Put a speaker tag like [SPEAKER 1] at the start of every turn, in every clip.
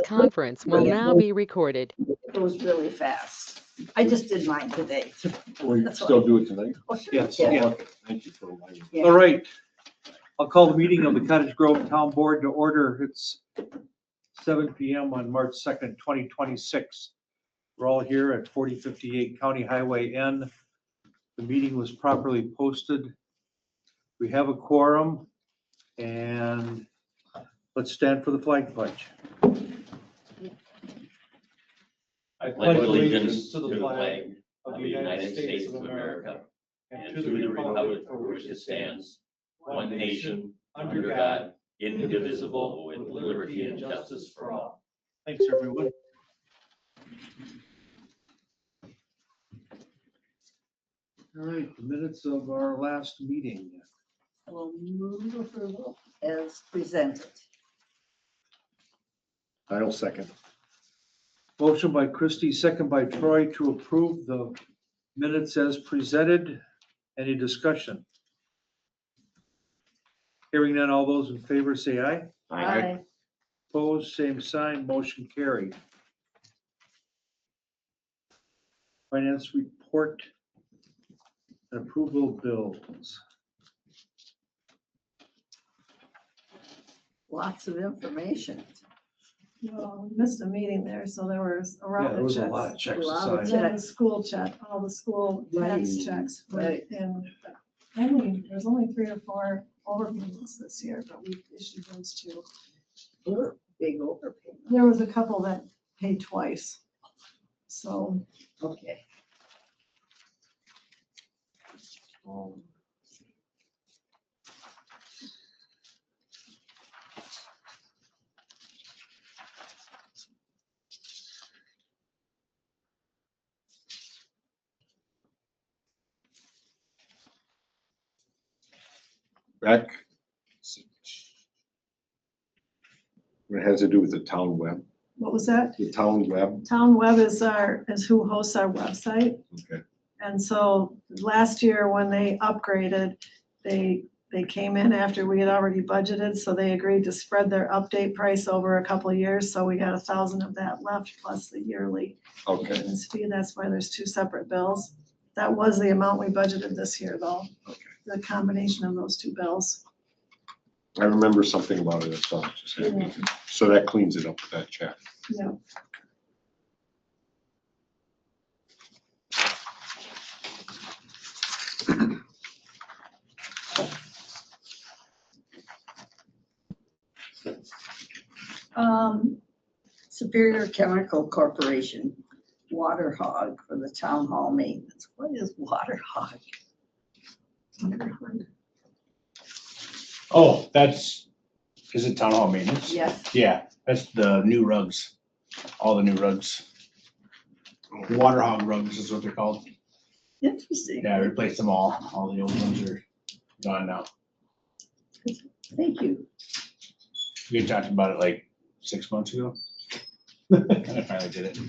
[SPEAKER 1] conference will now be recorded.
[SPEAKER 2] It goes really fast. I just did mine today.
[SPEAKER 3] We
[SPEAKER 2] That's
[SPEAKER 3] still
[SPEAKER 2] why.
[SPEAKER 3] do it tonight?
[SPEAKER 2] Oh, sure.
[SPEAKER 4] Yes,
[SPEAKER 2] Yeah.
[SPEAKER 4] yeah.
[SPEAKER 3] Okay, thank you for reminding me.
[SPEAKER 2] Yeah.
[SPEAKER 4] All right. I'll call the meeting of the Cottage Grove Town Board to order. It's 7 PM on March 2nd, 2026. We're all here at 4058 County Highway N. The meeting was properly posted. We have a quorum, and let's stand for the flag pledge.
[SPEAKER 5] I pledge allegiance to the flag of the United States of America and to the republic for which it stands, one nation, under God, indivisible, with liberty and justice for all.
[SPEAKER 4] Thanks, everyone. All right, the minutes of our last meeting.
[SPEAKER 2] I will move approval as presented.
[SPEAKER 3] I'll second.
[SPEAKER 4] Motion by Christie, second by Troy to approve the minutes as presented. Any discussion? Hearing none, all those in favor say aye.
[SPEAKER 2] Aye.
[SPEAKER 4] Opposed, same sign, motion carried. Finance report and approval of bills.
[SPEAKER 2] Lots of information.
[SPEAKER 6] Well, we missed a meeting there, so there was a
[SPEAKER 4] Yeah,
[SPEAKER 6] lot
[SPEAKER 4] there
[SPEAKER 6] of
[SPEAKER 4] was a
[SPEAKER 6] checks.
[SPEAKER 4] lot of checks to
[SPEAKER 2] Lot of
[SPEAKER 4] sign.
[SPEAKER 6] Then the school check, all the school tax
[SPEAKER 2] Right.
[SPEAKER 6] checks,
[SPEAKER 2] Right.
[SPEAKER 6] and there's only 3 or 4 overpayments this year, but we issued those too.
[SPEAKER 2] Big overpayment.
[SPEAKER 6] There was a couple that paid twice. So,
[SPEAKER 2] Okay.
[SPEAKER 3] That it has to do with the town web,
[SPEAKER 6] what was that?
[SPEAKER 3] the town web.
[SPEAKER 6] Town Web is who hosts our website.
[SPEAKER 3] Okay.
[SPEAKER 6] And so last year when they upgraded, they came in after we had already budgeted, so they agreed to spread their update price over a couple of years. So we got 1,000 of that left plus the yearly
[SPEAKER 3] Okay.
[SPEAKER 6] maintenance fee. That's why there's 2 separate bills. That was the amount we budgeted this year though.
[SPEAKER 3] Okay.
[SPEAKER 6] The combination of those 2 bills.
[SPEAKER 3] I remember something about it. So just had me- so that cleans it up with that check.
[SPEAKER 6] Yeah.
[SPEAKER 2] Superior Chemical Corporation, Water Hog for the town hall maintenance. What is Water Hog?
[SPEAKER 7] Oh, is it town hall maintenance?
[SPEAKER 2] Yes.
[SPEAKER 7] Yeah, that's the new rugs, all the new rugs. Water hog rugs is what they're called.
[SPEAKER 2] Interesting.
[SPEAKER 7] Yeah, I replaced them all the old ones are gone now.
[SPEAKER 2] Thank you.
[SPEAKER 7] We talked about it like 6 months ago. And I finally did it.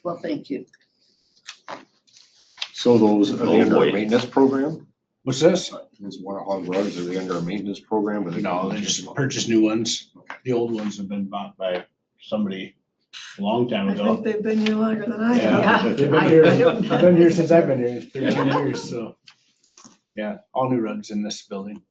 [SPEAKER 2] Well, thank you.
[SPEAKER 3] So those, are they
[SPEAKER 5] Oh,
[SPEAKER 3] under a
[SPEAKER 5] boy.
[SPEAKER 3] maintenance program?
[SPEAKER 7] What's this?
[SPEAKER 3] Those water hog rugs, are they under a maintenance program? Or they-
[SPEAKER 7] No, they just purchased new ones. The old ones have been bought by somebody a long time
[SPEAKER 6] I
[SPEAKER 7] ago.
[SPEAKER 6] think they've been here longer than I
[SPEAKER 7] Yeah,
[SPEAKER 6] have.
[SPEAKER 7] they've been here, I've been here since I've been here, 13 years, so. Yeah, all new rugs in this building.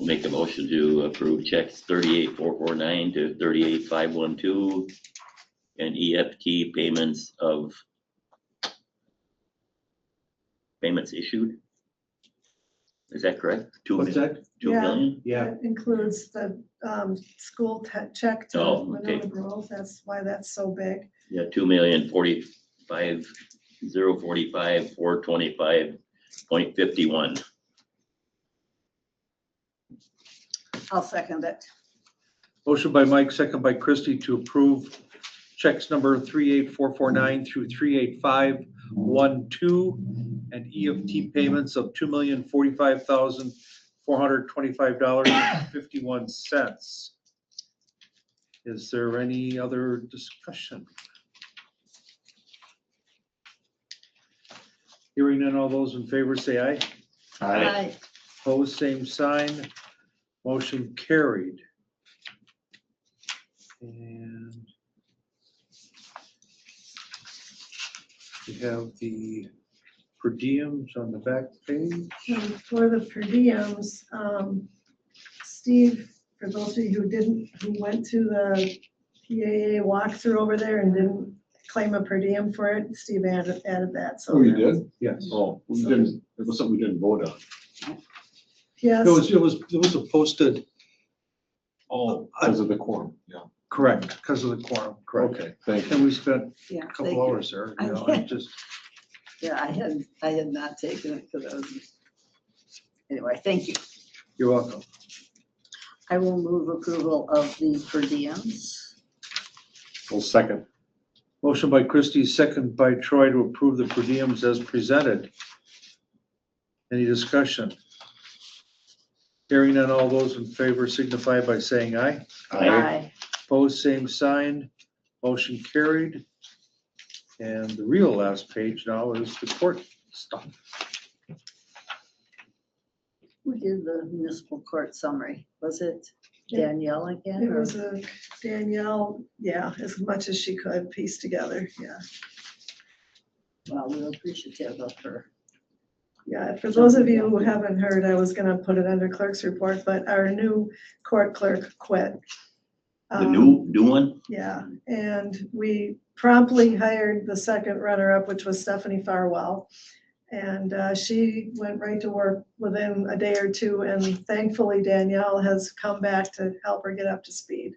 [SPEAKER 5] Make a motion to approve checks 38,449 to 38,512 and EFT payments issued. Is that correct?
[SPEAKER 4] What's that?
[SPEAKER 5] 2
[SPEAKER 6] Yeah.
[SPEAKER 5] million?
[SPEAKER 4] Yeah.
[SPEAKER 6] That includes the school check to
[SPEAKER 5] Oh,
[SPEAKER 6] Winona
[SPEAKER 5] okay.
[SPEAKER 6] Grove. That's why that's so big.
[SPEAKER 5] Yeah, 2,045,425.51.
[SPEAKER 2] I'll second it.
[SPEAKER 4] Motion by Mike, second by Christie to approve checks number 38449 through 38512 and EFT payments of $2,045,425.51. Is there any other discussion? Hearing none, all those in favor say aye.
[SPEAKER 2] Aye.
[SPEAKER 4] Opposed, same sign. Motion carried. And we have the per diems on the back page.
[SPEAKER 6] And for the per diems, Steve, for those of you who went to the PAA walkthrough over there and didn't claim a per diem for it, Steve added that, so.
[SPEAKER 3] Oh, you did?
[SPEAKER 4] Yes.
[SPEAKER 3] Oh, we didn't, it was something we didn't vote on.
[SPEAKER 6] Yes,
[SPEAKER 4] It was a posted,
[SPEAKER 3] Oh, because of the quorum, yeah.
[SPEAKER 4] correct, because of the quorum, correct.
[SPEAKER 3] Okay, thank you.
[SPEAKER 4] And we spent
[SPEAKER 2] Yeah,
[SPEAKER 4] a
[SPEAKER 2] thank
[SPEAKER 4] couple
[SPEAKER 2] you.
[SPEAKER 4] hours there, you know, it just,
[SPEAKER 2] Yeah, I had not taken it because I was, anyway, thank you.
[SPEAKER 4] you're welcome.
[SPEAKER 2] I will move approval of the per diems.
[SPEAKER 3] Well, second.
[SPEAKER 4] Motion by Christie, second by Troy to approve the per diems as presented. Any discussion? Hearing none, all those in favor signify by saying aye.
[SPEAKER 2] Aye.
[SPEAKER 4] Opposed, same sign. Motion carried. And the real last page now is the court stuff.
[SPEAKER 2] Who did the municipal court summary? Was it Danielle again?
[SPEAKER 6] it
[SPEAKER 2] or-
[SPEAKER 6] was a Danielle, yeah, as much as she could piece together, yeah.
[SPEAKER 2] Well, we're appreciative of her.
[SPEAKER 6] Yeah, for those of you who haven't heard, I was gonna put it under clerk's report, but our new court clerk quit.
[SPEAKER 5] The new one?
[SPEAKER 6] Yeah, and we promptly hired the second runner-up, which was Stephanie Farwell. And she went right to work within a day or two, and thankfully Danielle has come back to help her get up to speed.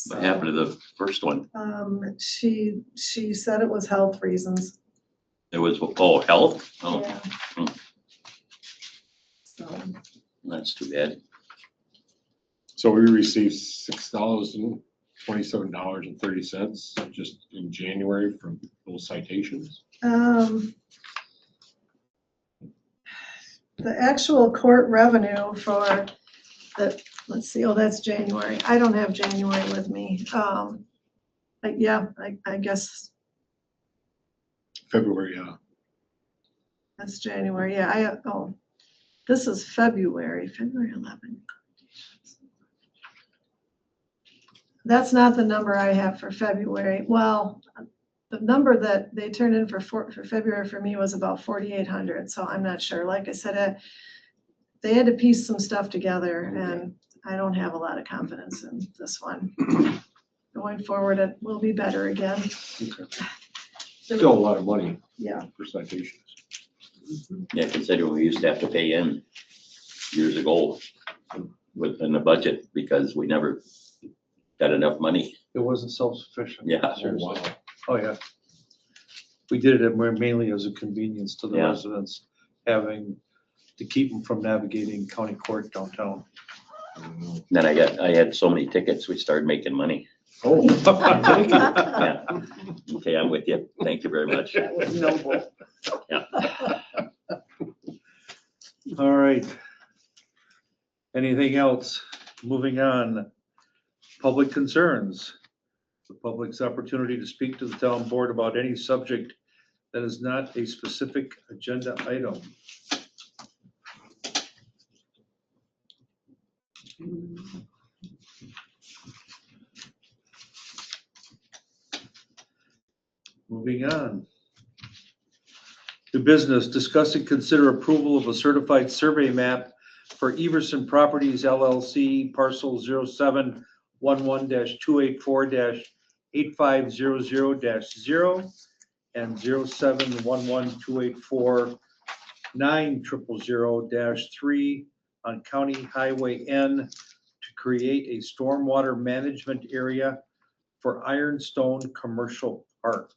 [SPEAKER 5] What happened to the first one?
[SPEAKER 6] She said it was health reasons.
[SPEAKER 5] It was, oh, health? Oh,
[SPEAKER 6] Yeah.
[SPEAKER 5] hmm.
[SPEAKER 6] So,
[SPEAKER 5] that's too bad.
[SPEAKER 3] So we received $6,027.30 just in January from those citations.
[SPEAKER 6] The actual court revenue for the, let's see, oh, that's January. I don't have January with me. But yeah, I guess
[SPEAKER 3] February, yeah.
[SPEAKER 6] that's January. Yeah, this is February 11. That's not the number I have for February. Well, the number that they turned in for February for me was about 4,800. So I'm not sure. Like I said, they had to piece some stuff together, and I don't have a lot of confidence in this one. Going forward, it will be better again.
[SPEAKER 3] Okay. Still a lot of money
[SPEAKER 6] Yeah.
[SPEAKER 3] for citations.
[SPEAKER 5] Yeah, considering we used to have to pay in years ago within the budget because we never got enough money.
[SPEAKER 4] It wasn't self-sufficient.
[SPEAKER 5] Yeah.
[SPEAKER 3] Oh,
[SPEAKER 4] Seriously.
[SPEAKER 3] wow.
[SPEAKER 4] Oh, yeah. We did it mainly as a convenience to the
[SPEAKER 5] Yeah.
[SPEAKER 4] residents, having to keep them from navigating county court downtown.
[SPEAKER 5] Then I had so many tickets, we started making money.
[SPEAKER 3] Oh.
[SPEAKER 5] Yeah. Okay, I'm with you. Thank you very much.
[SPEAKER 2] That was noble.
[SPEAKER 4] All right. Anything else? Moving on. Public concerns. The public's opportunity to speak to the town board about any subject that is not a specific agenda item. Moving on. New business, discuss and consider approval of a certified survey map for Everson Properties LLC, parcel 0711-284-8500-0 and 0711-284-9000-3 on County Highway N to create a stormwater management area for Ironstone Commercial Park.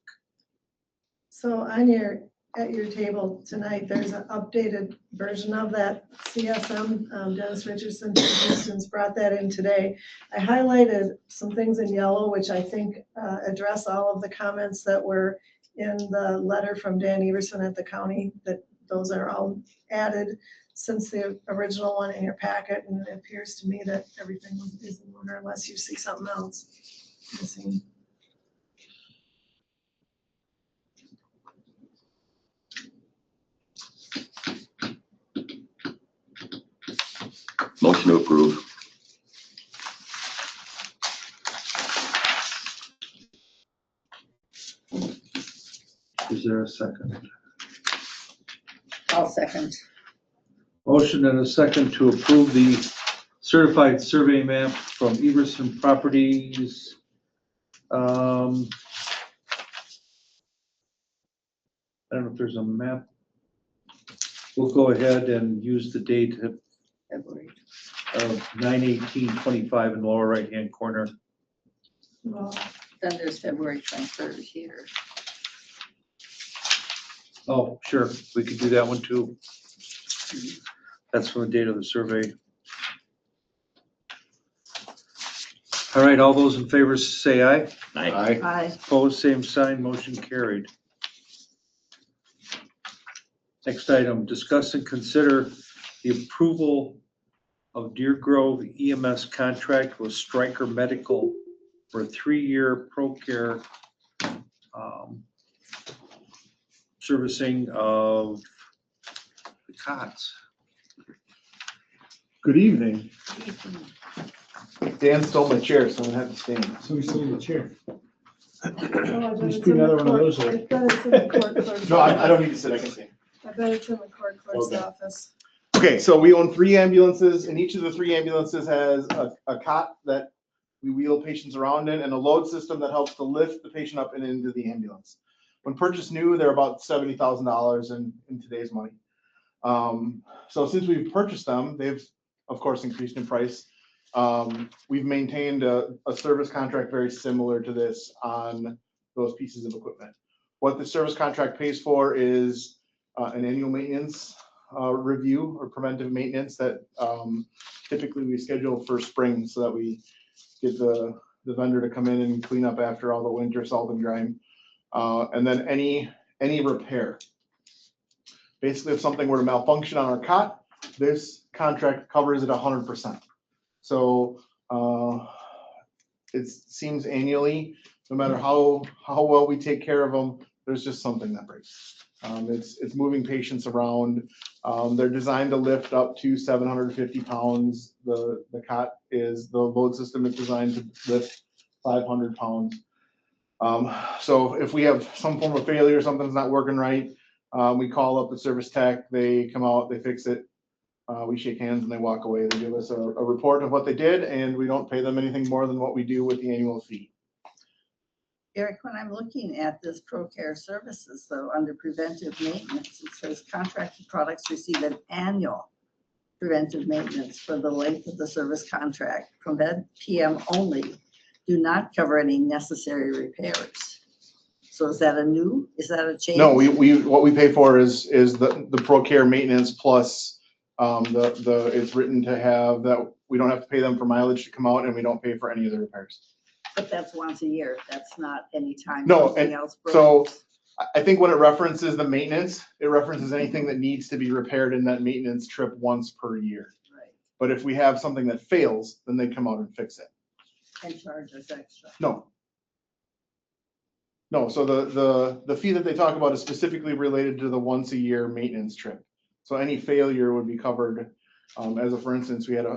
[SPEAKER 6] So on your at your table tonight, there's an updated version of that CSM. Dennis Richardson from Houston's brought that in today. I highlighted some things in yellow, which I think address all of the comments that were in the letter from Dan Everson at the county, that those are all added since the original one in your packet, and it appears to me that everything is in order unless you see something else missing.
[SPEAKER 5] Motion to approve.
[SPEAKER 4] Is there a second?
[SPEAKER 2] I'll second.
[SPEAKER 4] Motion and a second to approve the certified survey map from Everson Properties. I don't know if there's a map. We'll go ahead and use the date of
[SPEAKER 2] February.
[SPEAKER 4] 9/18/25 in the lower right-hand corner.
[SPEAKER 6] Well,
[SPEAKER 2] Then there's February 23rd here.
[SPEAKER 4] Oh, sure, we could do that one too. That's from the date of the survey. All right, all those in favor say aye.
[SPEAKER 5] Aye.
[SPEAKER 2] Aye.
[SPEAKER 4] Opposed, same sign, motion carried. Next item, discuss and consider the approval of Deer Grove EMS contract with Stryker Medical for a 3-year ProCare servicing of the cots.
[SPEAKER 8] Good evening. Dan stole my chair, so I'm gonna have to stand.
[SPEAKER 9] So we still in the chair.
[SPEAKER 6] oh, I bet
[SPEAKER 9] Just
[SPEAKER 6] it's
[SPEAKER 9] put
[SPEAKER 6] in the
[SPEAKER 9] another one of
[SPEAKER 6] court-
[SPEAKER 9] those there.
[SPEAKER 6] I bet it's in the court clerk's
[SPEAKER 8] No, I
[SPEAKER 6] office.
[SPEAKER 8] don't need to sit, I can stand.
[SPEAKER 6] I bet it's in the court clerk's
[SPEAKER 8] Okay.
[SPEAKER 6] office.
[SPEAKER 8] Okay, so we own 3 ambulances, and each of the 3 ambulances has a cot that we wheel patients around in and a load system that helps to lift the patient up and into the ambulance. When purchased new, they're about $70,000 in today's money. So since we've purchased them, they've of course increased in price. We've maintained a service contract very similar to this on those pieces of equipment. What the service contract pays for is an annual maintenance review or preventive maintenance that typically we schedule for spring so that we get the vendor to come in and clean up after all the winter salt and grime. And then any repair. Basically, if something were to malfunction on our cot, this contract covers it 100%. So it seems annually, no matter how well we take care of them, there's just something that breaks. It's moving patients around. They're designed to lift up to 750 pounds. The load system is designed to lift 500 pounds. So if we have some form of failure, something's not working right, we call up the service tech, they come out, they fix it. We shake hands and they walk away. They give us a report of what they did, and we don't pay them anything more than what we do with the annual fee.
[SPEAKER 2] Eric, when I'm looking at this ProCare services, though, under preventive maintenance, it says contracted products receive an annual preventive maintenance for the length of the service contract. Prevent PM only do not cover any necessary repairs. So is that a change?
[SPEAKER 8] No, what we pay for is the ProCare maintenance plus it's written to have that we don't have to pay them for mileage to come out, and we don't pay for any of the repairs.
[SPEAKER 2] But that's once a year. That's not any time.
[SPEAKER 8] No,
[SPEAKER 2] something
[SPEAKER 8] and
[SPEAKER 2] else
[SPEAKER 8] so
[SPEAKER 2] breaks.
[SPEAKER 8] I think when it references the maintenance, it references anything that needs to be repaired in that maintenance trip once per year.
[SPEAKER 2] Right,
[SPEAKER 8] But if we have something that fails, then they come out and fix it.
[SPEAKER 2] and charge us extra.
[SPEAKER 8] No. No, so the fee that they talk about is specifically related to the once a year maintenance trip. So any failure would be covered. As a, for instance, we had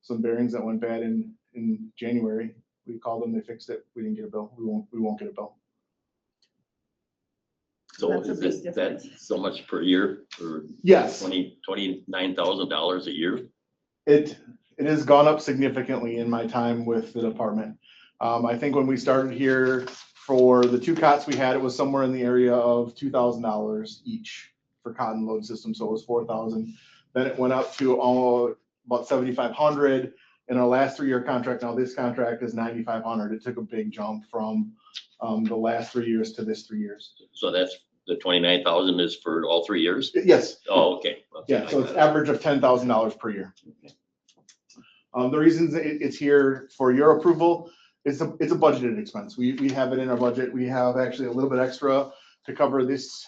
[SPEAKER 8] some bearings that went bad in January. We called them, they fixed it. We didn't get a bill. We won't get a bill.
[SPEAKER 5] So
[SPEAKER 2] That's a
[SPEAKER 5] is
[SPEAKER 2] big
[SPEAKER 5] this,
[SPEAKER 2] difference.
[SPEAKER 5] that's so much per year or
[SPEAKER 8] Yes,
[SPEAKER 5] $29,000 a year?
[SPEAKER 8] it has gone up significantly in my time with the department. I think when we started here for the 2 cots we had, it was somewhere in the area of $2,000 each for cotton load system. So it was 4,000. Then it went up to about 7,500 in our last 3-year contract. Now this contract is 9,500. It took a big jump from the last 3 years to this 3 years.
[SPEAKER 5] So that's the 29,000 is for all 3 years?
[SPEAKER 8] Yes,
[SPEAKER 5] Oh, okay.
[SPEAKER 8] yeah, so it's average of $10,000 per year. The reasons it's here for your approval, it's a budgeted expense. We have it in our budget. We have actually a little bit extra to cover this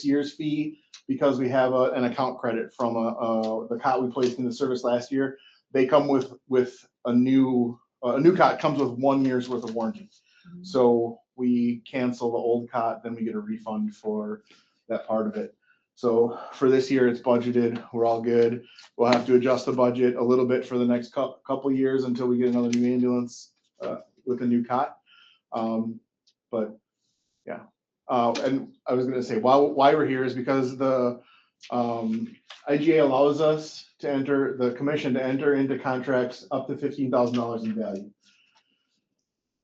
[SPEAKER 8] year's fee because we have an account credit from the cot we placed into service last year. They come with a new cot comes with 1 year's worth of warranty. So we cancel the old cot, then we get a refund for that part of it. So for this year, it's budgeted. We're all good. We'll have to adjust the budget a little bit for the next couple years until we get another new ambulance with a new cot. But yeah, and I was gonna say why we're here is because the IGA allows us to enter, the commission to enter into contracts up to $15,000 in value.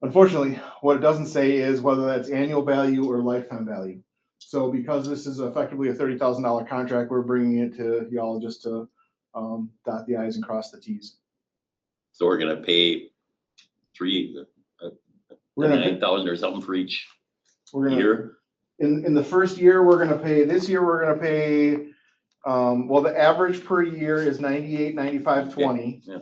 [SPEAKER 8] Unfortunately, what it doesn't say is whether that's annual value or lifetime value. So because this is effectively a $30,000 contract, we're bringing it to y'all just to dot the i's and cross the t's.
[SPEAKER 5] So we're gonna pay
[SPEAKER 8] We're gonna,
[SPEAKER 5] 9,000 or something for each
[SPEAKER 8] we're gonna,
[SPEAKER 5] year?
[SPEAKER 8] in the first year, we're gonna pay, this year, we're gonna pay, well, the average per year is 98, 95, 20.
[SPEAKER 5] Yeah.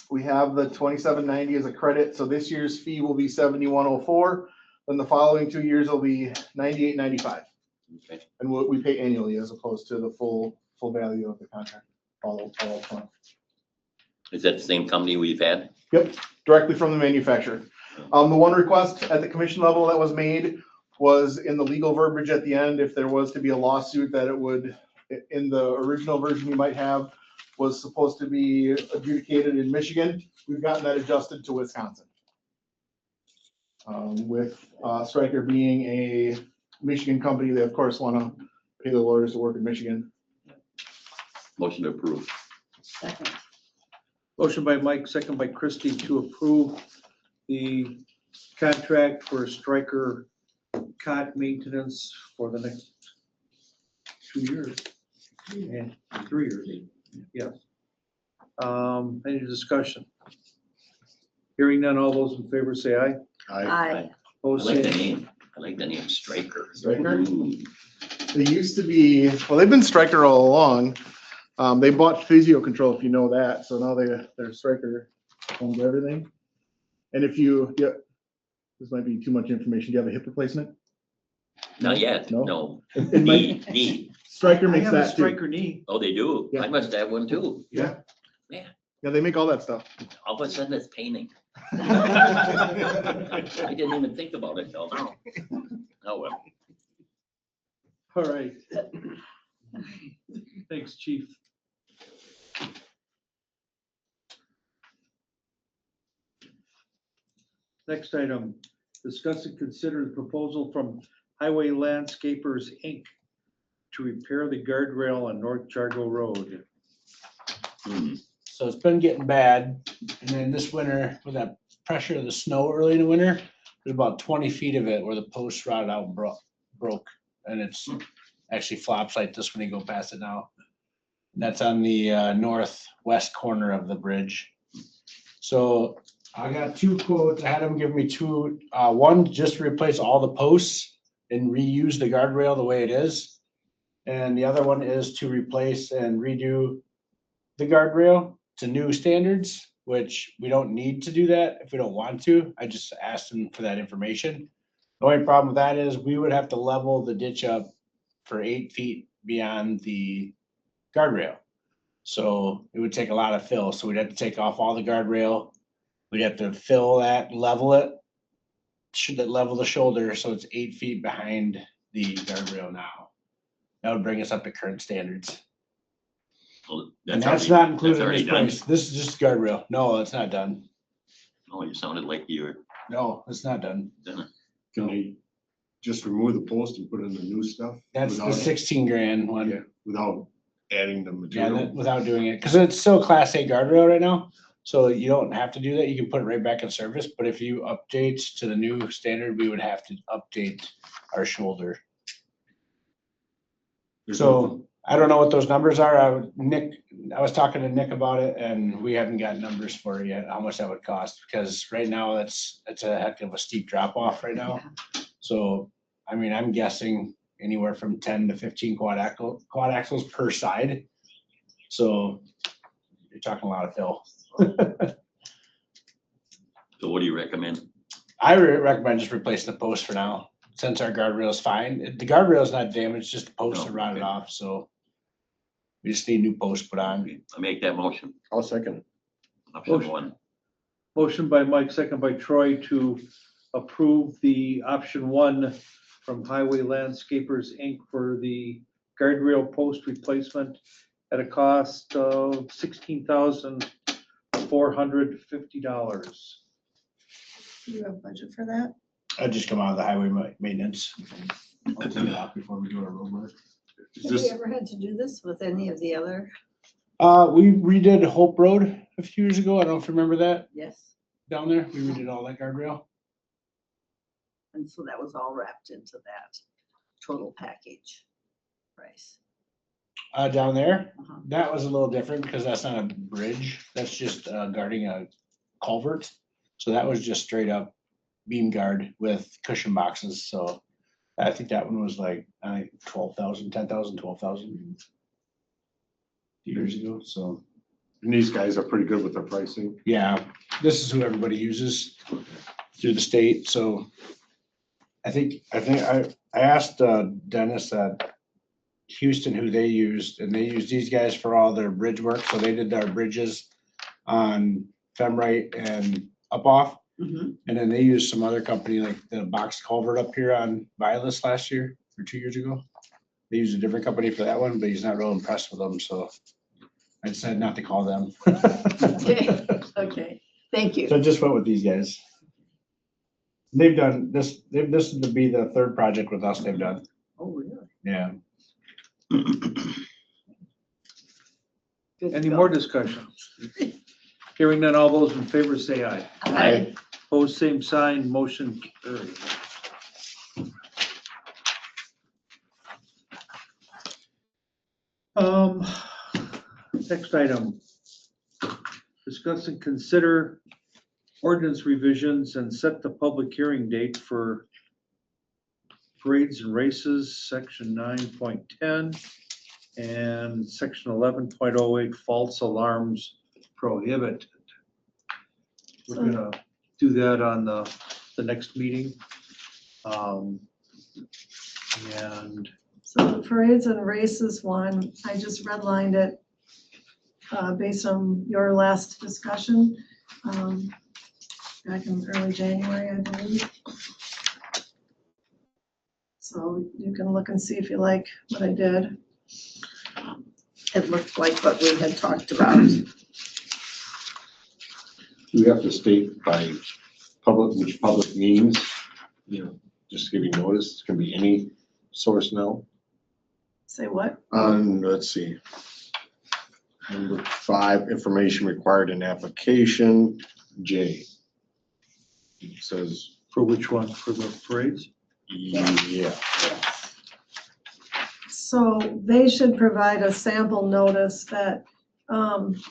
[SPEAKER 8] We have the 2790 as a credit, so this year's fee will be 7104. Then the following 2 years will be 98.95.
[SPEAKER 5] Okay.
[SPEAKER 8] And what we pay annually as opposed to the full value of the contract. All up front.
[SPEAKER 5] Is that the same company we've had?
[SPEAKER 8] Yep, directly from the manufacturer. The one request at the commission level that was made was in the legal verbiage at the end, if there was to be a lawsuit, that it would, in the original version you might have, was supposed to be adjudicated in Michigan. We've gotten that adjusted to Wisconsin. With Stryker being a Michigan company, they of course want to pay the lawyers to work in Michigan.
[SPEAKER 5] Motion to approve.
[SPEAKER 2] Second.
[SPEAKER 4] Motion by Mike, second by Christie to approve the contract for Stryker cot maintenance for the next 2 years. And 3 years, yes. Any discussion? Hearing none, all those in favor say aye.
[SPEAKER 2] Aye.
[SPEAKER 5] I
[SPEAKER 4] Opposed,
[SPEAKER 5] like the
[SPEAKER 4] say
[SPEAKER 5] name. I like the name Stryker.
[SPEAKER 8] Stryker?
[SPEAKER 5] Ooh.
[SPEAKER 8] They used to be, well, they've been Stryker all along. They bought Physio Control, if you know that, so now they're Stryker owns everything. And if you, yeah, this might be too much information. Do you have a hip replacement?
[SPEAKER 5] Not yet,
[SPEAKER 8] No?
[SPEAKER 5] no.
[SPEAKER 8] It might,
[SPEAKER 5] Knee.
[SPEAKER 8] Stryker
[SPEAKER 4] I
[SPEAKER 8] makes
[SPEAKER 4] have a
[SPEAKER 8] that too.
[SPEAKER 4] Stryker knee.
[SPEAKER 5] Oh, they do?
[SPEAKER 8] Yeah.
[SPEAKER 5] I must have one too.
[SPEAKER 8] Yeah.
[SPEAKER 5] Man.
[SPEAKER 8] Yeah, they make all that stuff.
[SPEAKER 5] All of a sudden it's painting. I didn't even think about it till now. Oh, well.
[SPEAKER 4] All right. Thanks, chief. Next item, discuss and consider the proposal from Highway Landscapers, Inc. to repair the guardrail on North Jargo Road.
[SPEAKER 7] So it's been getting bad. And then this winter, with that pressure of the snow early in the winter, there's about 20 feet of it where the post rotted out and broke. And it's actually flops like this when you go past it now. That's on the northwest corner of the bridge. So I got 2 quotes. I had them give me 2, one just to replace all the posts and reuse the guardrail the way it is. And the other one is to replace and redo the guardrail to new standards, which we don't need to do that if we don't want to. I just asked them for that information. The only problem with that is we would have to level the ditch up for 8 feet beyond the guardrail. So it would take a lot of fill. So we'd have to take off all the guardrail. We'd have to fill that, level it, should that level the shoulder so it's 8 feet behind the guardrail now. That would bring us up to current standards.
[SPEAKER 5] Well,
[SPEAKER 7] And
[SPEAKER 5] already-
[SPEAKER 7] that's not included in
[SPEAKER 5] already
[SPEAKER 7] this
[SPEAKER 5] done.
[SPEAKER 7] price. This is just guardrail. No, it's not done.
[SPEAKER 5] Oh, you sounded like you were
[SPEAKER 7] No, it's not done.
[SPEAKER 5] done.
[SPEAKER 3] Can I just remove the post and put in the new stuff?
[SPEAKER 7] That's the
[SPEAKER 3] without-
[SPEAKER 7] 16 grand one.
[SPEAKER 3] Yeah, without adding the
[SPEAKER 7] Yeah,
[SPEAKER 3] material?
[SPEAKER 7] without doing it, because it's still Class A guardrail right now. So you don't have to do that. You can put it right back in service. But if you update to the new standard, we would have to update our shoulder.
[SPEAKER 3] There's
[SPEAKER 7] So I don't know what those numbers are. I was talking to Nick about it and we haven't got numbers for it yet, how much that would cost, because right now it's a heck of a steep drop off right now. So I mean, I'm guessing anywhere from 10 to 15 quad axles per side. So you're talking a lot of fill.
[SPEAKER 5] So what do you recommend?
[SPEAKER 7] I recommend just replacing the post for now, since our guardrail is fine. The guardrail is not damaged, just the posts
[SPEAKER 5] No,
[SPEAKER 7] are rotted
[SPEAKER 5] okay.
[SPEAKER 7] off, so we just need new posts put on.
[SPEAKER 5] I make that motion.
[SPEAKER 3] I'll second.
[SPEAKER 5] Option
[SPEAKER 4] Motion.
[SPEAKER 5] one.
[SPEAKER 4] Motion by Mike, second by Troy to approve the option one from Highway Landscapers, Inc. for the guardrail post replacement at a cost of $16,450.
[SPEAKER 6] Do you have budget for that?
[SPEAKER 7] I'd just come out of the highway maintenance. I'll take it off before we do our road work.
[SPEAKER 3] Is
[SPEAKER 2] Have we
[SPEAKER 3] this,
[SPEAKER 2] ever had to do this with any of the other?
[SPEAKER 7] We redid Hope Road a few years ago. I don't know if you remember that
[SPEAKER 2] Yes.
[SPEAKER 7] down there. We redid all that guardrail.
[SPEAKER 2] And so that was all wrapped into that total package price.
[SPEAKER 7] Down there,
[SPEAKER 2] Uh-huh.
[SPEAKER 7] that was a little different because that's not a bridge. That's just guarding a culvert. So that was just straight up beam guard with cushion boxes. So I think that one was like, 12,000, 10,000, 12,000 years ago. So
[SPEAKER 3] and these guys are pretty good with their pricing.
[SPEAKER 7] yeah, this is who everybody uses through the state. So I asked Dennis at Houston who they used, and they used these guys for all their bridge work. So they did our bridges on Femrite and Up Off.
[SPEAKER 2] Mhm.
[SPEAKER 7] And then they used some other company like the box culvert up here on Violas last year or 2 years ago. They used a different company for that one, but he's not real impressed with them, so I decided not to call them.
[SPEAKER 2] Okay, okay, thank you.
[SPEAKER 7] So I just went with these guys. They've done this, this would be the third project with us they've done.
[SPEAKER 2] Oh, really?
[SPEAKER 7] Yeah.
[SPEAKER 2] Good to
[SPEAKER 4] Any
[SPEAKER 2] go.
[SPEAKER 4] more discussion? Hearing none, all those in favor say aye.
[SPEAKER 2] Aye.
[SPEAKER 4] Opposed, same sign, motion carried. Next item. Discuss and consider ordinance revisions and set the public hearing date for parades and races, section 9.10 and section 11.08 false alarms prohibited. We're gonna do that on the next meeting. And
[SPEAKER 6] So the parades and races one, I just redlined it based on your last discussion back in early January, I believe. So you can look and see if you like what I did.
[SPEAKER 2] It looked like what we had talked about.
[SPEAKER 3] We have to state by which public means, just giving notice, it can be any source now.
[SPEAKER 6] Say what?
[SPEAKER 3] Let's see. Number 5, information required in application, J. It says,
[SPEAKER 4] for which one? For the parades?
[SPEAKER 3] yeah,
[SPEAKER 6] So they should provide a sample notice that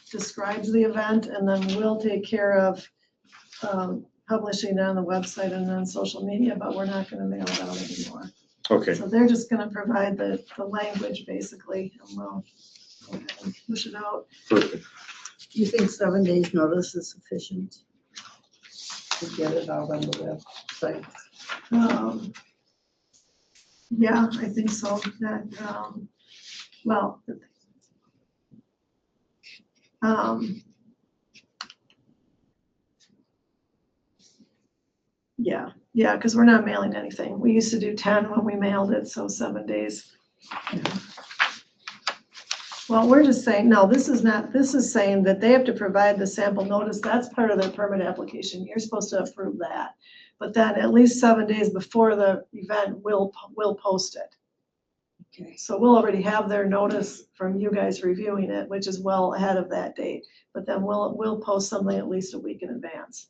[SPEAKER 6] describes the event, and then we'll take care of publishing it on the website and on social media, but we're not gonna mail it out anymore.
[SPEAKER 3] okay.
[SPEAKER 6] So they're just gonna provide the language basically, and we'll go ahead and push it out.
[SPEAKER 3] Perfect.
[SPEAKER 2] You think 7 days notice is sufficient to get it out on the website?
[SPEAKER 6] Yeah, I think so, that, well, yeah, because we're not mailing anything. We used to do 10 when we mailed it, so 7 days. Well, we're just saying, no, this is not, this is saying that they have to provide the sample notice. That's part of their permit application. You're supposed to approve that. But then at least 7 days before the event, we'll post it.
[SPEAKER 2] Okay.
[SPEAKER 6] So we'll already have their notice from you guys reviewing it, which is well ahead of that date. But then we'll post something at least a week in advance.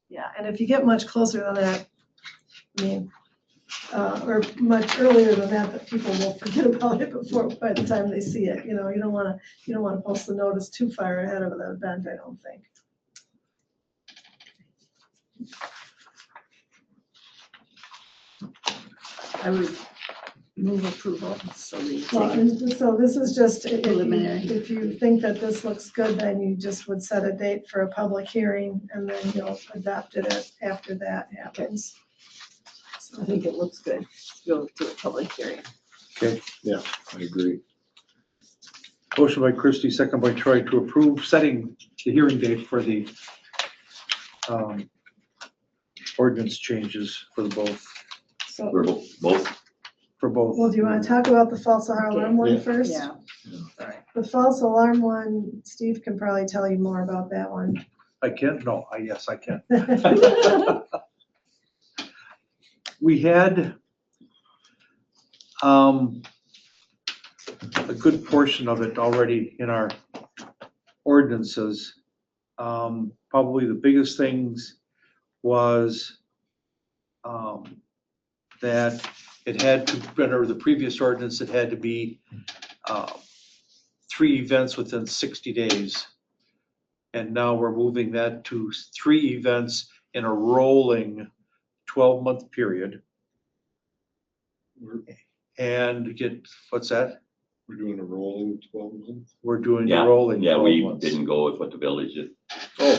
[SPEAKER 6] Yeah, and if you get much closer than that, I mean, or much earlier than that people will forget about it by the time they see it. You don't want to post the notice too far ahead of the event, I don't think.
[SPEAKER 2] I would move approval, so we
[SPEAKER 6] Well,
[SPEAKER 2] take
[SPEAKER 6] and so this is just,
[SPEAKER 2] Preliminary.
[SPEAKER 6] if you think that this looks good, then you just would set a date for a public hearing and then you'll adopt it after that happens.
[SPEAKER 2] I think it looks good. Go to a public hearing.
[SPEAKER 4] Okay,
[SPEAKER 3] I agree.
[SPEAKER 4] motion by Christie, second by Troy to approve setting the hearing date for the ordinance changes for both,
[SPEAKER 6] So,
[SPEAKER 5] For both,
[SPEAKER 4] for both.
[SPEAKER 6] well, do you want to talk about the false alarm one
[SPEAKER 3] Yeah.
[SPEAKER 6] first?
[SPEAKER 2] Yeah. Sorry.
[SPEAKER 6] The false alarm one, Steve can probably tell you more about that one.
[SPEAKER 4] I can? No, yes, I can. We had a good portion of it already in our ordinances. Probably the biggest things was that it had to, or the previous ordinance, it had to be 3 events within 60 days. And now we're moving that to 3 events in a rolling 12-month period. And get, what's that?
[SPEAKER 3] We're doing a rolling 12 months.
[SPEAKER 4] We're doing a
[SPEAKER 5] yeah,
[SPEAKER 4] rolling
[SPEAKER 5] yeah,
[SPEAKER 4] 12
[SPEAKER 5] we
[SPEAKER 4] months.
[SPEAKER 5] didn't go with what the village did.
[SPEAKER 4] Oh,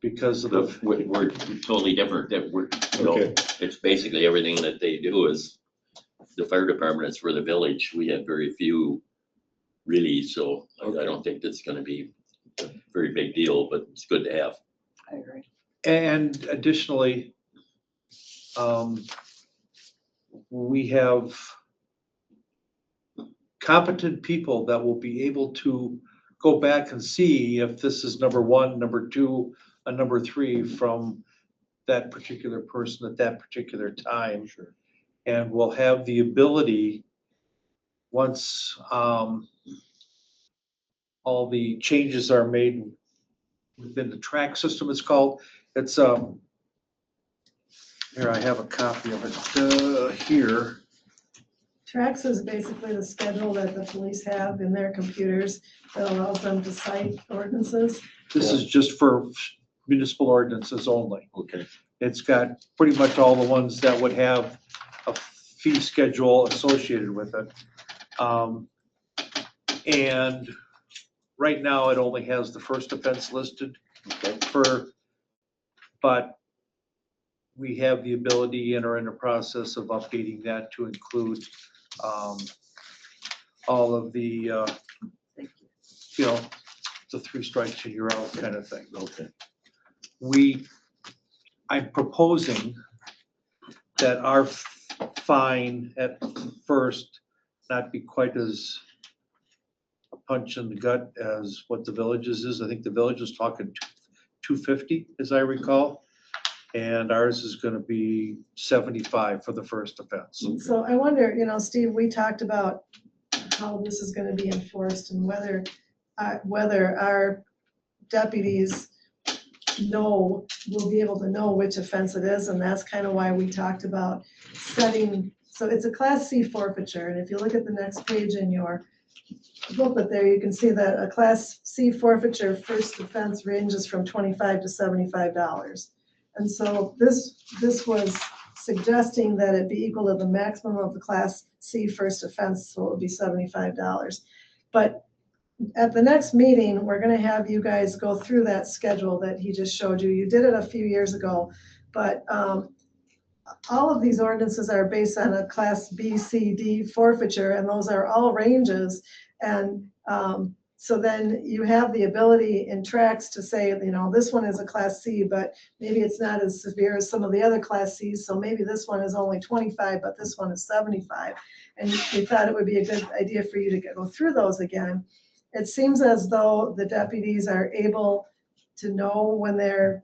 [SPEAKER 4] because of the,
[SPEAKER 5] We're totally different, that we're, you know,
[SPEAKER 3] Okay.
[SPEAKER 5] it's basically everything that they do is the fire department is for the village. We have very few really, so I don't think that's gonna be a very big deal, but it's good to have.
[SPEAKER 2] I agree.
[SPEAKER 4] and additionally, we have competent people that will be able to go back and see if this is number 1, number 2, and number 3 from that particular person at that particular time.
[SPEAKER 3] Sure.
[SPEAKER 4] And we'll have the ability, once all the changes are made within the track system, it's called, it's, here, I have a copy of it here.
[SPEAKER 6] Trax is basically the schedule that the police have in their computers that allows them to cite ordinances.
[SPEAKER 4] This is just for municipal ordinances only.
[SPEAKER 3] Okay.
[SPEAKER 4] It's got pretty much all the ones that would have a fee schedule associated with it. And right now, it only has the first offense listed but we have the ability and are in the process of updating that to include all of the, you know, the 3 strikes and you're out kind of thing.
[SPEAKER 3] Okay.
[SPEAKER 4] I'm proposing that our fine at first not be quite as a punch in the gut as what the village's is. I think the village is talking $250, as I recall. And ours is gonna be $75 for the first offense.
[SPEAKER 6] So I wonder, you know, Steve, we talked about how this is gonna be enforced and whether our deputies will be able to know which offense it is, and that's kind of why we talked about setting, so it's a Class C forfeiture, and if you look at the next page in your booklet there, you can see that a Class C forfeiture first offense ranges from $25 to $75. And so this was suggesting that it be equal to the maximum of the Class C first offense, so it would be $75. But at the next meeting, we're gonna have you guys go through that schedule that he just showed you. You did it a few years ago, but all of these ordinances are based on a Class B, C, D forfeiture, and those are all ranges. And so then you have the ability in Trax to say, you know, this one is a Class C, but maybe it's not as severe as some of the other Class Cs, so maybe this one is only 25, but this one is 75. And we thought it would be a good idea for you to go through those again. It seems as though the deputies are able to know when they're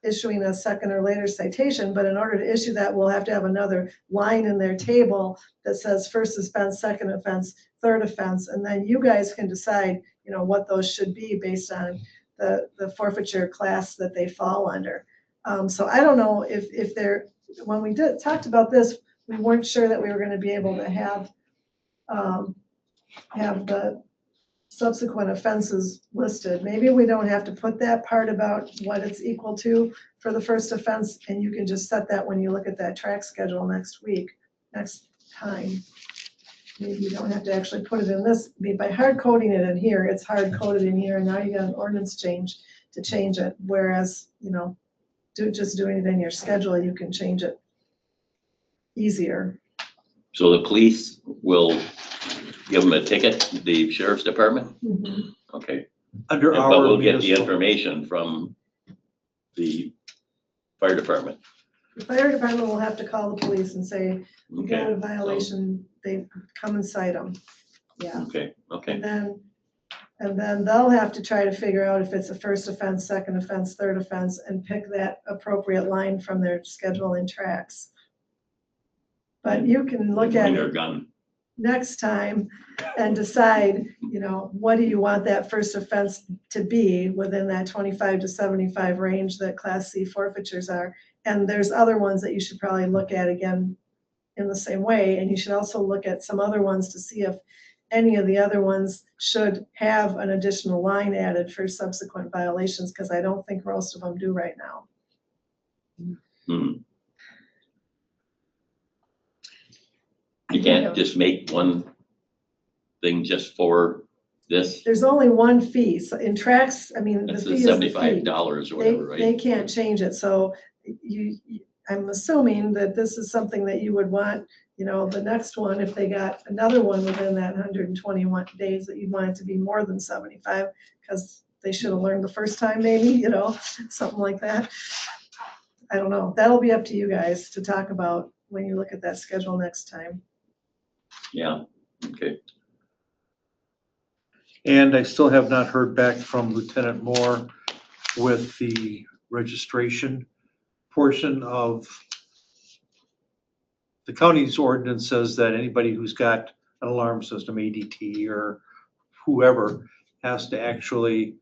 [SPEAKER 6] issuing a second or later citation, but in order to issue that, we'll have to have another line in their table that says first offense, second offense, third offense, and then you guys can decide, you know, what those should be based on the forfeiture class that they fall under. So I don't know if they're, when we talked about this, we weren't sure that we were gonna be able to have the subsequent offenses listed. Maybe we don't have to put that part about what it's equal to for the first offense, and you can just set that when you look at that track schedule next time. Maybe you don't have to actually put it in this, by hard coding it in here, it's hard coded in here, and now you got an ordinance change to change it, whereas, just doing it in your schedule, you can change it easier.
[SPEAKER 5] So the police will give them a ticket, the sheriff's department?
[SPEAKER 6] Mhm.
[SPEAKER 5] Okay.
[SPEAKER 4] Under our
[SPEAKER 5] But we'll get the
[SPEAKER 4] municipal-
[SPEAKER 5] information from the fire department.
[SPEAKER 6] The fire department will have to call the police and say, you got
[SPEAKER 5] Okay,
[SPEAKER 6] a violation, they come and cite them. Yeah,
[SPEAKER 5] okay, okay.
[SPEAKER 6] and then they'll have to try to figure out if it's a first offense, second offense, third offense, and pick that appropriate line from their schedule and tracks. But you can look at
[SPEAKER 5] Bring
[SPEAKER 6] it
[SPEAKER 5] their gun.
[SPEAKER 6] next time and decide, what do you want that first offense to be within that 25 to 75 range that Class C forfeitures are. And there's other ones that you should probably look at again in the same way. And you should also look at some other ones to see if any of the other ones should have an additional line added for subsequent violations, because I don't think most of them do right now.
[SPEAKER 5] Hmm. You can't just make one thing just for this?
[SPEAKER 6] There's only one fee. So in tracks, the
[SPEAKER 5] That's
[SPEAKER 6] fee
[SPEAKER 5] the
[SPEAKER 6] is the fee.
[SPEAKER 5] $75 or whatever, right?
[SPEAKER 6] They can't change it, so I'm assuming that this is something that you would want, the next one, if they got another one within that 121 days, that you'd want it to be more than 75, because they should have learned the first time, maybe, something like that. I don't know, that'll be up to you guys to talk about when you look at that schedule next time.
[SPEAKER 5] Yeah, okay.
[SPEAKER 4] And I still have not heard back from Lieutenant Moore with the registration portion of the county's ordinance. Says that anybody who's got an alarm system, ADT or whoever, has to actually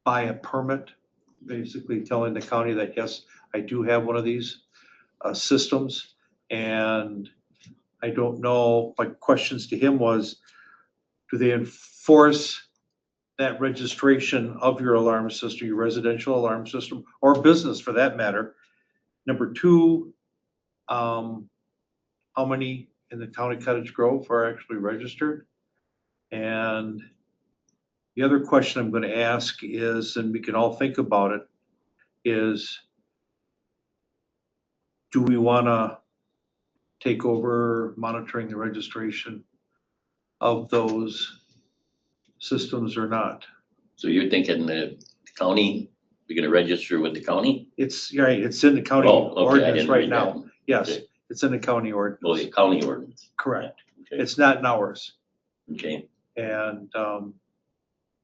[SPEAKER 4] buy a permit, basically telling the county that, yes, I do have one of these systems. And I don't know, my questions to him was, do they enforce that registration of your alarm system, your residential alarm system, or business for that matter? Number two, how many in the county Cottage Grove are actually registered? And the other question I'm going to ask is, and we can all think about it, is do we want to take over monitoring the registration of those systems or not?
[SPEAKER 5] So you're thinking the county, you're gonna register with the county?
[SPEAKER 4] It's, right, it's in the county
[SPEAKER 5] Oh, okay, I
[SPEAKER 4] ordinance
[SPEAKER 5] didn't
[SPEAKER 4] right
[SPEAKER 5] read
[SPEAKER 4] now.
[SPEAKER 5] that.
[SPEAKER 4] Yes,
[SPEAKER 5] Okay.
[SPEAKER 4] it's in the county
[SPEAKER 5] Oh,
[SPEAKER 4] ordinance.
[SPEAKER 5] the county ordinance.
[SPEAKER 4] Correct.
[SPEAKER 5] Okay,
[SPEAKER 4] It's not in ours.
[SPEAKER 5] okay.
[SPEAKER 4] And,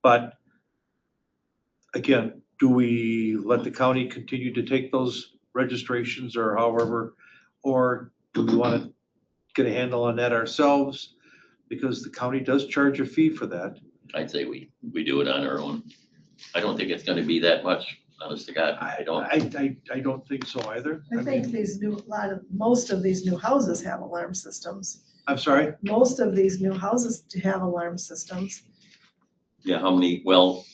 [SPEAKER 4] but again, do we let the county continue to take those registrations or however? Or do we want to get a handle on that ourselves? Because the county does charge a fee for that.
[SPEAKER 5] I'd say we do it on our own. I don't think it's gonna be that much, honest to God. I don't.
[SPEAKER 4] I don't think so either.
[SPEAKER 6] I think
[SPEAKER 4] mean,
[SPEAKER 6] most of these new houses have alarm systems.
[SPEAKER 4] I'm sorry?
[SPEAKER 6] Most of these new houses have alarm systems.
[SPEAKER 5] Yeah, how many, well,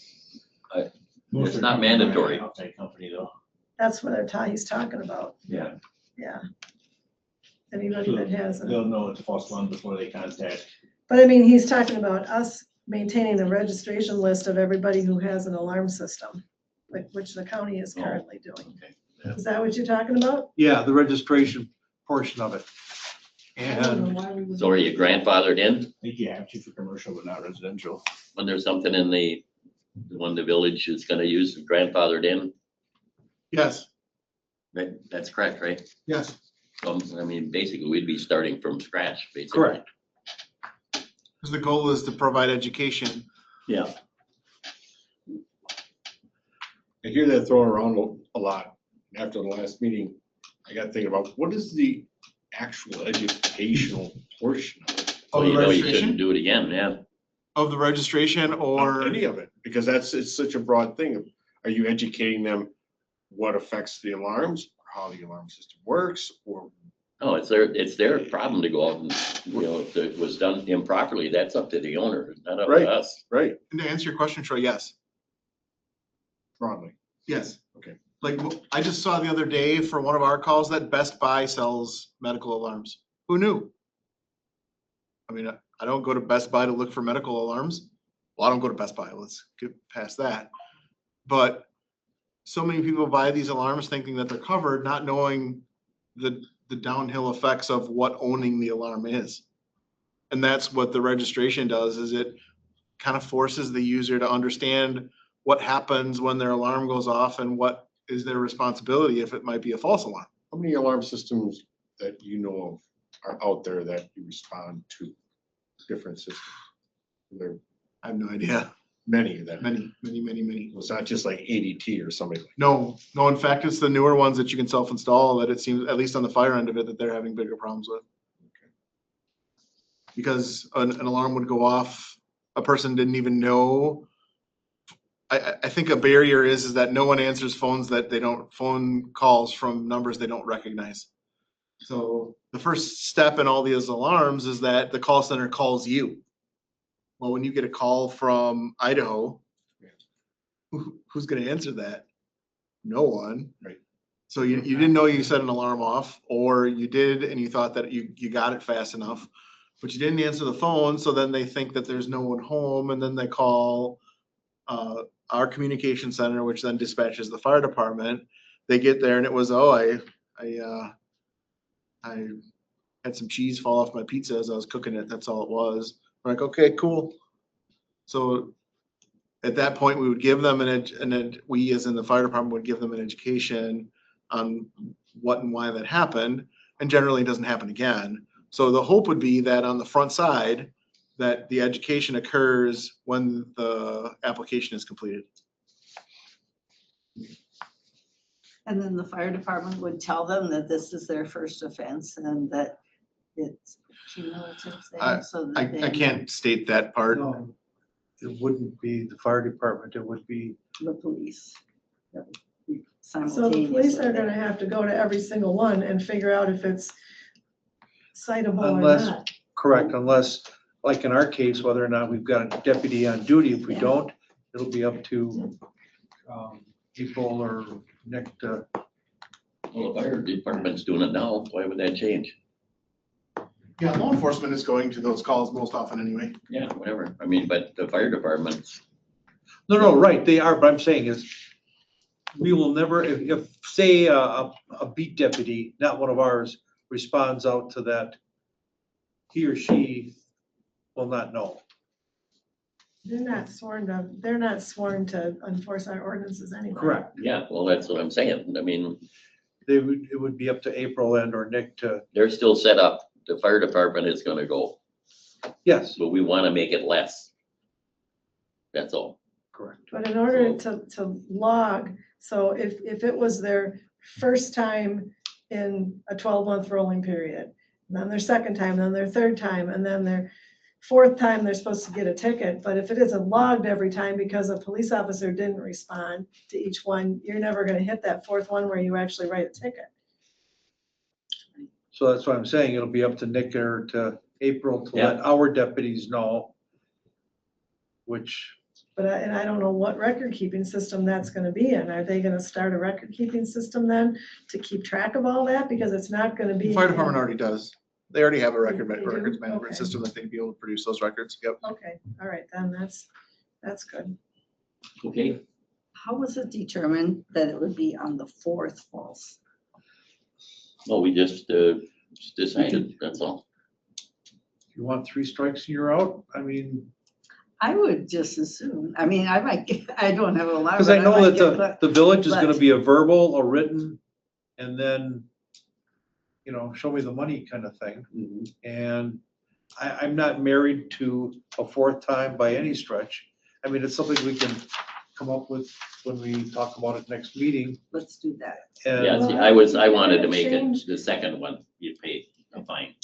[SPEAKER 5] it's not mandatory.
[SPEAKER 7] Outside company though.
[SPEAKER 6] That's what he's talking about.
[SPEAKER 5] Yeah.
[SPEAKER 6] Yeah. Anybody that has it.
[SPEAKER 7] They'll know it's a false one before they contact.
[SPEAKER 6] But he's talking about us maintaining a registration list of everybody who has an alarm system, which the county is currently doing.
[SPEAKER 5] Okay, yeah.
[SPEAKER 6] Is that what you're talking about?
[SPEAKER 4] Yeah, the registration portion of it.
[SPEAKER 6] I don't know
[SPEAKER 4] And
[SPEAKER 6] why we would-
[SPEAKER 5] So are you grandfathered in?
[SPEAKER 7] I think you have to for commercial, but not residential.
[SPEAKER 5] When there's something in the one the village is gonna use grandfathered in?
[SPEAKER 8] Yes,
[SPEAKER 5] That's correct, right?
[SPEAKER 8] yes.
[SPEAKER 5] So, basically, we'd be starting from scratch, basically.
[SPEAKER 4] correct.
[SPEAKER 8] Because the goal is to provide education.
[SPEAKER 5] Yeah.
[SPEAKER 3] I hear that thrown around a lot. After the last meeting, I got thinking about what is the actual educational portion of it?
[SPEAKER 8] Of
[SPEAKER 5] Well,
[SPEAKER 8] the
[SPEAKER 5] you know you
[SPEAKER 8] registration?
[SPEAKER 5] shouldn't do it again, yeah.
[SPEAKER 8] Of the registration or,
[SPEAKER 3] Any of it, because it's such a broad thing. Are you educating them what affects the alarms, or how the alarm system works, or
[SPEAKER 5] Oh, it's their problem to go out and, if it was done improperly, that's up to the owner, not up
[SPEAKER 8] Right.
[SPEAKER 5] to us.
[SPEAKER 3] Right,
[SPEAKER 8] And to answer your question, Troy, yes.
[SPEAKER 3] broadly.
[SPEAKER 8] Yes.
[SPEAKER 3] Okay.
[SPEAKER 8] Like, I just saw the other day for one of our calls that Best Buy sells medical alarms. Who knew? I mean, I don't go to Best Buy to look for medical alarms. Well, I don't go to Best Buy. Let's get past that. But so many people buy these alarms thinking that they're covered, not knowing the downhill effects of what owning the alarm is. And that's what the registration does, is it kind of forces the user to understand what happens when their alarm goes off and what is their responsibility if it might be a false alarm.
[SPEAKER 3] How many alarm systems that you know of are out there that you respond to? Different systems? There are
[SPEAKER 8] I have no idea.
[SPEAKER 3] many of them.
[SPEAKER 8] Many.
[SPEAKER 3] It's not just like ADT or somebody like.
[SPEAKER 8] No, in fact, it's the newer ones that you can self-install that it seems, at least on the fire end of it, that they're having bigger problems with. Because an alarm would go off, a person didn't even know. I think a barrier is that no one answers phone calls from numbers they don't recognize. So the first step in all these alarms is that the call center calls you. Well, when you get a call from Idaho, who's gonna answer that? No one.
[SPEAKER 3] Right.
[SPEAKER 8] So you didn't know you set an alarm off, or you did and you thought that you got it fast enough, but you didn't answer the phone, so then they think that there's no one home, and then they call our communication center, which then dispatches the fire department. They get there and it was, I had some cheese fall off my pizza as I was cooking it. That's all it was. We're like, okay, cool. So at that point, we would give them we as in the fire department would give them an education on what and why that happened, and generally it doesn't happen again. So the hope would be that on the front side, that the education occurs when the application is completed.
[SPEAKER 2] And then the fire department would tell them that this is their first offense and that it's cumulative thing, so that
[SPEAKER 8] I
[SPEAKER 2] they
[SPEAKER 8] can't state that part.
[SPEAKER 4] No, it wouldn't be the fire department, it would be,
[SPEAKER 2] the police. That would be
[SPEAKER 6] So the police
[SPEAKER 2] simultaneously.
[SPEAKER 6] are gonna have to go to every single one and figure out if it's citable or
[SPEAKER 4] Unless-
[SPEAKER 6] not.
[SPEAKER 4] correct, unless, like in our case, whether or not we've got a deputy on duty. If we
[SPEAKER 2] Yeah.
[SPEAKER 4] don't, it'll be up to April or Nick to.
[SPEAKER 5] Well, the fire department's doing it now, why would that change?
[SPEAKER 8] Yeah, law enforcement is going to those calls most often anyway.
[SPEAKER 5] Yeah, whatever, I mean, but the fire department's,
[SPEAKER 4] No, right, they are, but I'm saying is, we will never, if say, a beat deputy, not one of ours, responds out to that, he or she will not know.
[SPEAKER 6] They're not sworn to enforce our ordinances anyway.
[SPEAKER 4] Correct.
[SPEAKER 5] yeah, well, that's what I'm saying, I mean,
[SPEAKER 4] It would be up to April and or Nick to,
[SPEAKER 5] they're still set up, the fire department is gonna go,
[SPEAKER 4] yes,
[SPEAKER 5] but we wanna make it less. That's all.
[SPEAKER 4] correct.
[SPEAKER 6] But in order to log, so if it was their first time in a 12-month rolling period, and then their second time, then their third time, and then their fourth time, they're supposed to get a ticket. But if it isn't logged every time because a police officer didn't respond to each one, you're never gonna hit that fourth one where you actually write a ticket.
[SPEAKER 4] So that's what I'm saying, it'll be up to Nick or to April to let our deputies know. Which,
[SPEAKER 6] But I don't know what record keeping system that's gonna be in. Are they gonna start a record keeping system then to keep track of all that? Because it's not gonna be.
[SPEAKER 8] The fire department already does. They already have a
[SPEAKER 6] They do?
[SPEAKER 8] records management
[SPEAKER 6] Okay.
[SPEAKER 8] system that they'd be able to produce those records. Yep.
[SPEAKER 6] Okay, all right, then that's good.
[SPEAKER 5] Okay,
[SPEAKER 2] How was it determined that it would be on the fourth false?
[SPEAKER 5] well, we just decided, that's all.
[SPEAKER 4] if you want 3 strikes and you're out, I mean,
[SPEAKER 2] I would just assume, I mean, I might, I don't have a lot.
[SPEAKER 4] because I know that the village is gonna be a verbal, a written, and then, show me the money kind of thing. And I'm not married to a fourth time by any stretch. I mean, it's something we can come up with when we talk about it next meeting.
[SPEAKER 2] Let's do that.
[SPEAKER 4] And
[SPEAKER 5] Yeah, see, I wanted to make it the second one, you pay a fine.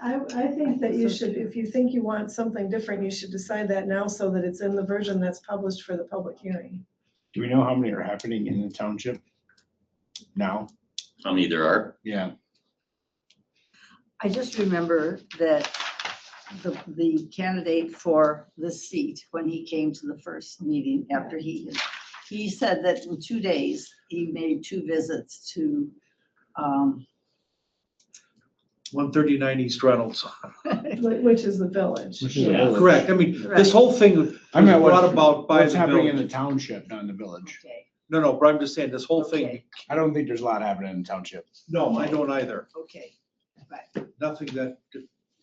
[SPEAKER 6] I think that you should, if you think you want something different, you should decide that now so that it's in the version that's published for the public hearing.
[SPEAKER 7] Do we know how many are happening in the township now?
[SPEAKER 5] How many there are?
[SPEAKER 7] Yeah,
[SPEAKER 2] I just remember that the candidate for this seat, when he came to the first meeting after he said that in 2 days, he made 2 visits to,
[SPEAKER 4] 139 East Reynolds.
[SPEAKER 6] Which is the village.
[SPEAKER 7] Which is the
[SPEAKER 5] Yeah.
[SPEAKER 7] village.
[SPEAKER 4] Correct. I mean,
[SPEAKER 2] Right.
[SPEAKER 4] this whole thing was
[SPEAKER 7] I meant
[SPEAKER 4] brought
[SPEAKER 7] what-
[SPEAKER 4] about by
[SPEAKER 7] What's
[SPEAKER 4] the
[SPEAKER 7] happening in the
[SPEAKER 4] village.
[SPEAKER 7] township, not in the village.
[SPEAKER 2] okay,
[SPEAKER 4] No, but I'm just saying this whole thing,
[SPEAKER 2] Okay.
[SPEAKER 7] I don't think there's a lot happening in the township.
[SPEAKER 4] no, I don't either.
[SPEAKER 2] okay.
[SPEAKER 4] Nothing that,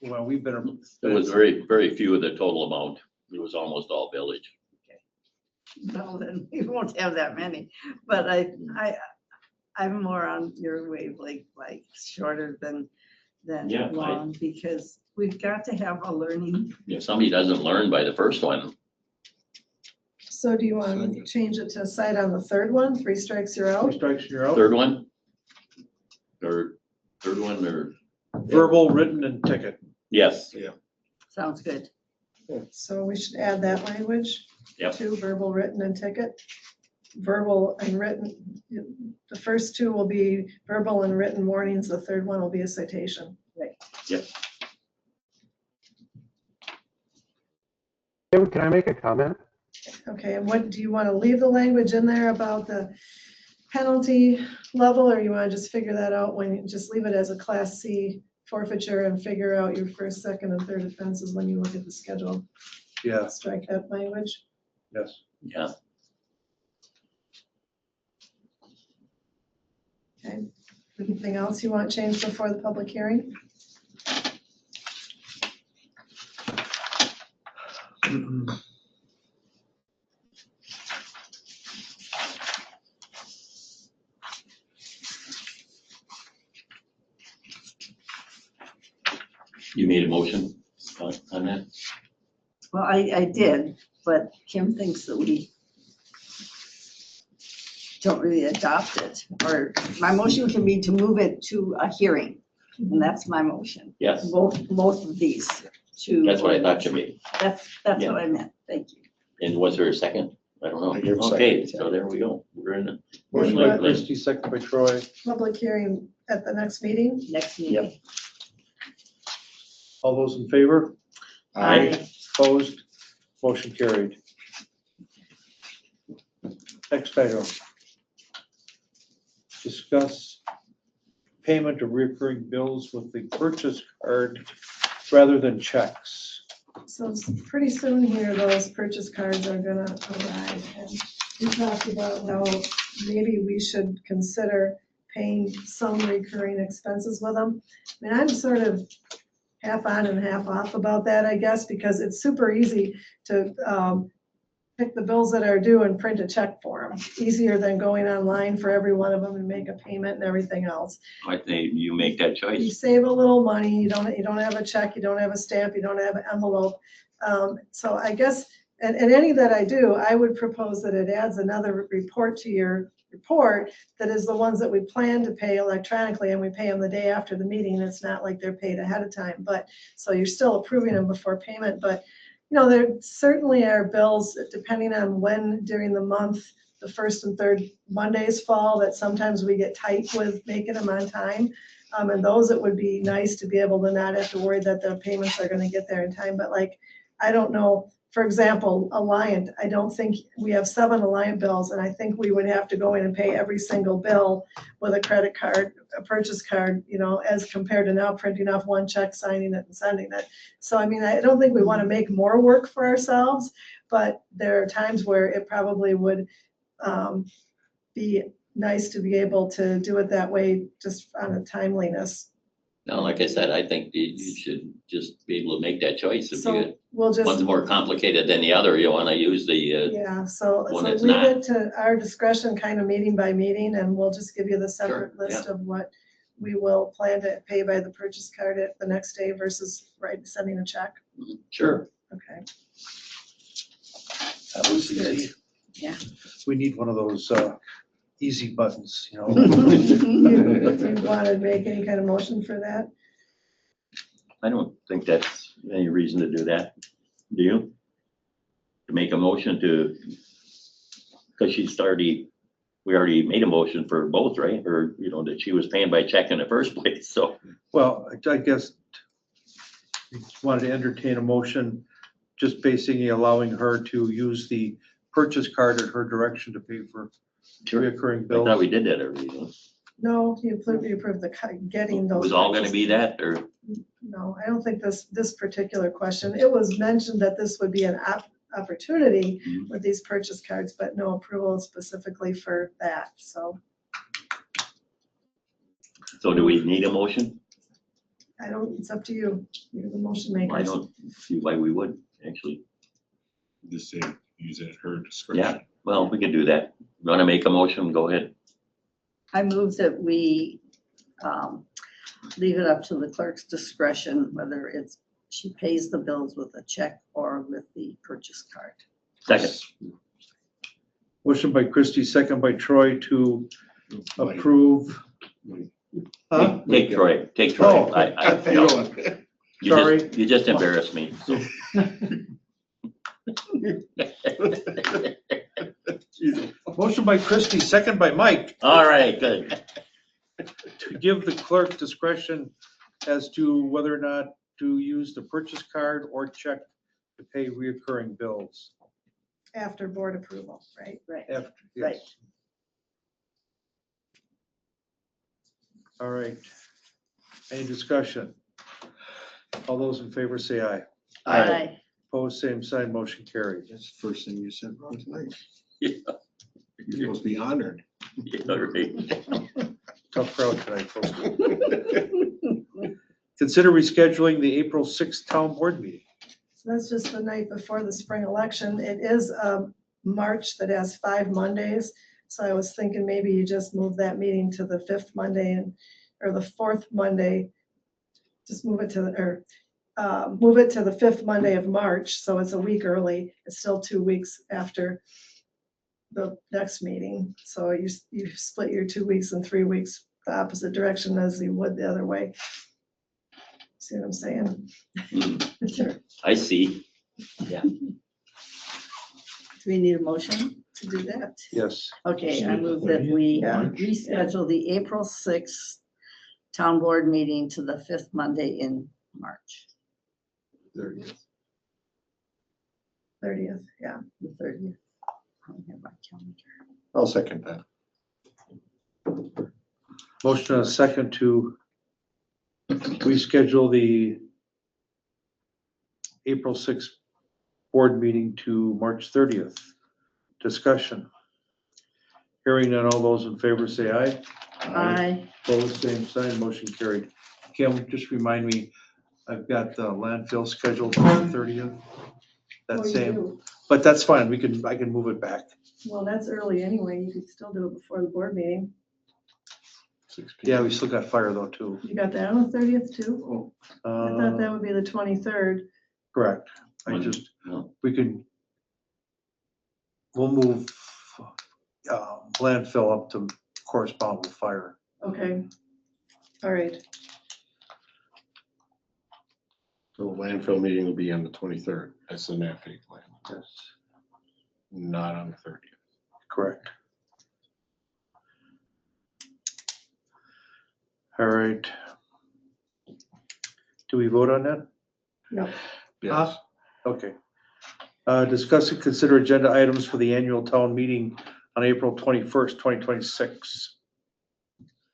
[SPEAKER 4] well, we've been.
[SPEAKER 5] There was very, very few of the total amount. It was almost all village.
[SPEAKER 2] Well, then we won't have that many, but I'm more on your wavelength, like shorter than
[SPEAKER 5] Yeah,
[SPEAKER 2] long, because we've got to have a learning.
[SPEAKER 5] If somebody doesn't learn by the first one,
[SPEAKER 6] So do you want to change it to cite on the third one, 3 strikes, you're
[SPEAKER 4] Four
[SPEAKER 6] out?
[SPEAKER 4] strikes, you're out.
[SPEAKER 5] third one? Or third one, or,
[SPEAKER 4] Verbal, written, and ticket.
[SPEAKER 5] yes,
[SPEAKER 2] Sounds good.
[SPEAKER 6] So we should add that language.
[SPEAKER 5] Yep.
[SPEAKER 6] To verbal, written, and ticket. Verbal and written, the first 2 will be verbal and written warnings, the third one will be a citation.
[SPEAKER 9] Can I make a comment?
[SPEAKER 6] Okay, and what, do you want to leave the language in there about the penalty level, or you want to just figure that out when you just leave it as a class C forfeiture and figure out your first, second, and third offenses when you look at the schedule?
[SPEAKER 4] Yeah,
[SPEAKER 6] Strike that language.
[SPEAKER 4] yes.
[SPEAKER 5] yeah.
[SPEAKER 6] Okay. Anything else you want changed before the public hearing?
[SPEAKER 5] You made a motion on that?
[SPEAKER 2] Well, I did, but Kim thinks that we don't really adopt it, or my motion can be to move it to a hearing, and that's my motion.
[SPEAKER 5] Yes,
[SPEAKER 2] Both of these to.
[SPEAKER 5] that's what I thought you made.
[SPEAKER 2] That's what I meant, thank you.
[SPEAKER 5] And was there a second? I don't know.
[SPEAKER 3] I gave a second.
[SPEAKER 5] Okay, so there we go. We're in it.
[SPEAKER 4] Motion by Christie, second by Troy.
[SPEAKER 6] Public hearing at the next meeting?
[SPEAKER 2] Next meeting.
[SPEAKER 4] All those in favor?
[SPEAKER 2] Aye.
[SPEAKER 4] Opposed? Motion carried. Next item. Discuss payment of recurring bills with the purchase card rather than checks.
[SPEAKER 6] So pretty soon here, those purchase cards are gonna arrive. And we talked about how maybe we should consider paying some recurring expenses with them. I mean, I'm sort of half on and half off about that, I guess, because it's super easy to pick the bills that are due and print a check for them. Easier than going online for every one of them and make a payment and everything else.
[SPEAKER 5] I think you make that
[SPEAKER 6] You
[SPEAKER 5] choice.
[SPEAKER 6] save a little money, you don't have a check, you don't have a stamp, you don't have an envelope. So I guess, and any that I do, I would propose that it adds another report to your report that is the ones that we plan to pay electronically, and we pay them the day after the meeting. It's not like they're paid ahead of time, but, so you're still approving them before payment, but there certainly are bills, depending on when during the month, the first and third Mondays fall, that sometimes we get tight with making them on time. And those, it would be nice to be able to not have to worry that the payments are gonna get there in time, but like, I don't know, for example, Alliant, I don't think, we have 7 Alliant bills, and I think we would have to go in and pay every single bill with a credit card, a purchase card, as compared to now printing off one check, signing it and sending it. So, I mean, I don't think we want to make more work for ourselves, but there are times where it probably would be nice to be able to do it that way, just on a timeliness.
[SPEAKER 5] Now, like I said, I think you should just be able to make that choice. If
[SPEAKER 6] So
[SPEAKER 5] you,
[SPEAKER 6] we'll just.
[SPEAKER 5] one's more complicated than the other, you want to use the,
[SPEAKER 6] Yeah, so
[SPEAKER 5] one
[SPEAKER 6] leave
[SPEAKER 5] that's not.
[SPEAKER 6] it to our discretion, kind of meeting by meeting, and we'll just give you the separate
[SPEAKER 5] Sure,
[SPEAKER 6] list of what we will plan to pay by the purchase card at the next day versus sending a check.
[SPEAKER 5] sure.
[SPEAKER 6] Okay.
[SPEAKER 4] That was easy.
[SPEAKER 2] Yeah.
[SPEAKER 4] We need one of those easy buttons,
[SPEAKER 6] You want to make any kind of motion for that?
[SPEAKER 5] I don't think that's any reason to do that. Do you? To make a motion to, because she's already we already made a motion for both, right? Or, you know, that she was paying by check in the first place, so.
[SPEAKER 4] Well, I guess wanted to entertain a motion, just basically allowing her to use the purchase card at her direction to pay for reoccurring
[SPEAKER 5] I
[SPEAKER 4] bills.
[SPEAKER 5] thought we did that already. No?
[SPEAKER 6] No, you approved getting
[SPEAKER 5] It
[SPEAKER 6] those.
[SPEAKER 5] was all gonna
[SPEAKER 6] purchase-
[SPEAKER 5] be that, or?
[SPEAKER 6] No, I don't think this particular question, it was mentioned that this would be an opportunity
[SPEAKER 5] Mhm.
[SPEAKER 6] with these purchase cards, but no approval specifically for that, so
[SPEAKER 5] So do we need a motion?
[SPEAKER 6] I don't, it's up to you. You're the motion
[SPEAKER 5] I
[SPEAKER 6] makers.
[SPEAKER 5] don't see why we would, actually.
[SPEAKER 3] Just say, use it at her discretion.
[SPEAKER 5] Yeah, well, we could do that. You wanna make a motion? Go ahead.
[SPEAKER 2] I move that we leave it up to the clerk's discretion, whether it's, she pays the bills with a check or with the purchase card.
[SPEAKER 5] Second.
[SPEAKER 4] Motion by Christie, second by Troy to
[SPEAKER 3] Like,
[SPEAKER 4] approve. Huh?
[SPEAKER 5] Take Troy, take
[SPEAKER 4] Oh,
[SPEAKER 5] Troy.
[SPEAKER 3] you know,
[SPEAKER 4] Sorry.
[SPEAKER 5] You just embarrassed me, so.
[SPEAKER 4] Motion by Christie, second by Mike,
[SPEAKER 5] All right, good.
[SPEAKER 4] to give the clerk discretion as to whether or not to use the purchase card or check to pay reoccurring bills.
[SPEAKER 6] After board approval, right?
[SPEAKER 2] Right.
[SPEAKER 4] After,
[SPEAKER 2] Right.
[SPEAKER 4] yes. All right. Any discussion? All those in favor say aye.
[SPEAKER 2] Aye.
[SPEAKER 4] Opposed, same sign, motion carried.
[SPEAKER 3] That's the first thing you said last night.
[SPEAKER 5] Yeah.
[SPEAKER 3] You're supposed to be honored.
[SPEAKER 5] Yeah, right.
[SPEAKER 4] Tough crowd tonight, folks. Consider rescheduling the April 6th town board meeting.
[SPEAKER 6] So that's just the night before the spring election. It is March that has 5 Mondays. So I was thinking maybe you just move that meeting to the 5th Monday or the 4th Monday. Just move it to the 5th Monday of March. So it's a week early. It's still 2 weeks after the next meeting. So you split your 2 weeks and 3 weeks the opposite direction as you would the other way. See what I'm saying?
[SPEAKER 5] Hmm, I see.
[SPEAKER 2] Do we need a motion to do that?
[SPEAKER 4] Yes.
[SPEAKER 2] Okay, I move that we reschedule the April 6th town board meeting to the 5th Monday in March,
[SPEAKER 3] 30th.
[SPEAKER 6] 30th, yeah.
[SPEAKER 2] the 30th. I don't have my calendar.
[SPEAKER 3] I'll second that.
[SPEAKER 4] Motion and a second to reschedule the April 6th board meeting to March 30th. Discussion. Hearing none, all those in favor say aye.
[SPEAKER 2] Aye.
[SPEAKER 4] Opposed, same sign, motion carried. Kim, just remind me, I've got the landfill scheduled for the 30th.
[SPEAKER 6] Oh,
[SPEAKER 4] That
[SPEAKER 6] you
[SPEAKER 4] same,
[SPEAKER 6] do?
[SPEAKER 4] but that's fine, I can move it back.
[SPEAKER 6] Well, that's early anyway. You could still do it before the board meeting.
[SPEAKER 3] 6
[SPEAKER 4] Yeah,
[SPEAKER 3] p.m.
[SPEAKER 4] we still got fire though, too.
[SPEAKER 6] You got that on the 30th too? I thought that would be the 23rd.
[SPEAKER 4] Correct.
[SPEAKER 5] No.
[SPEAKER 4] We'll move landfill up to correspond with fire.
[SPEAKER 6] Okay. All right.
[SPEAKER 3] So the landfill meeting will be on the 23rd. That's the NAFTA plan.
[SPEAKER 4] Yes.
[SPEAKER 3] Not on the 30th.
[SPEAKER 4] Correct. All right. Do we vote on that?
[SPEAKER 6] No.
[SPEAKER 3] Yes.
[SPEAKER 4] Okay. Discuss and consider agenda items for the annual town meeting on April 21st, 2026.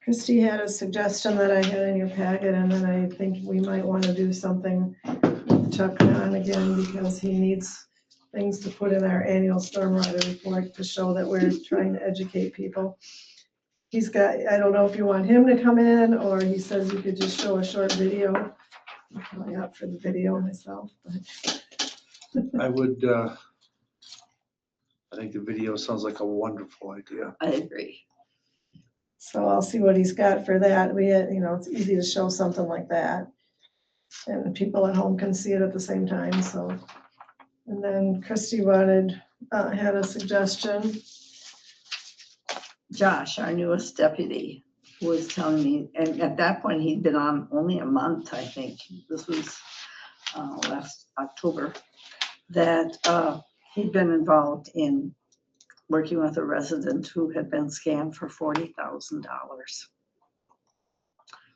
[SPEAKER 6] Christie had a suggestion that I had in your packet, and then I think we might want to do something with Chuck Kahn again, because he needs things to put in our annual stormwater report to show that we're trying to educate people. He's got, I don't know if you want him to come in, or he says you could just show a short video. I'm probably up for the video myself, but
[SPEAKER 4] I would, I think the video sounds like a wonderful idea.
[SPEAKER 2] I agree.
[SPEAKER 6] so I'll see what he's got for that. We had, it's easy to show something like that. And people at home can see it at the same time, so. And then Christie had a suggestion.
[SPEAKER 2] Josh, our newest deputy, was telling me, and at that point, he'd been on only a month, I think. This was last October, that he'd been involved in working with a resident who had been scammed for $40,000.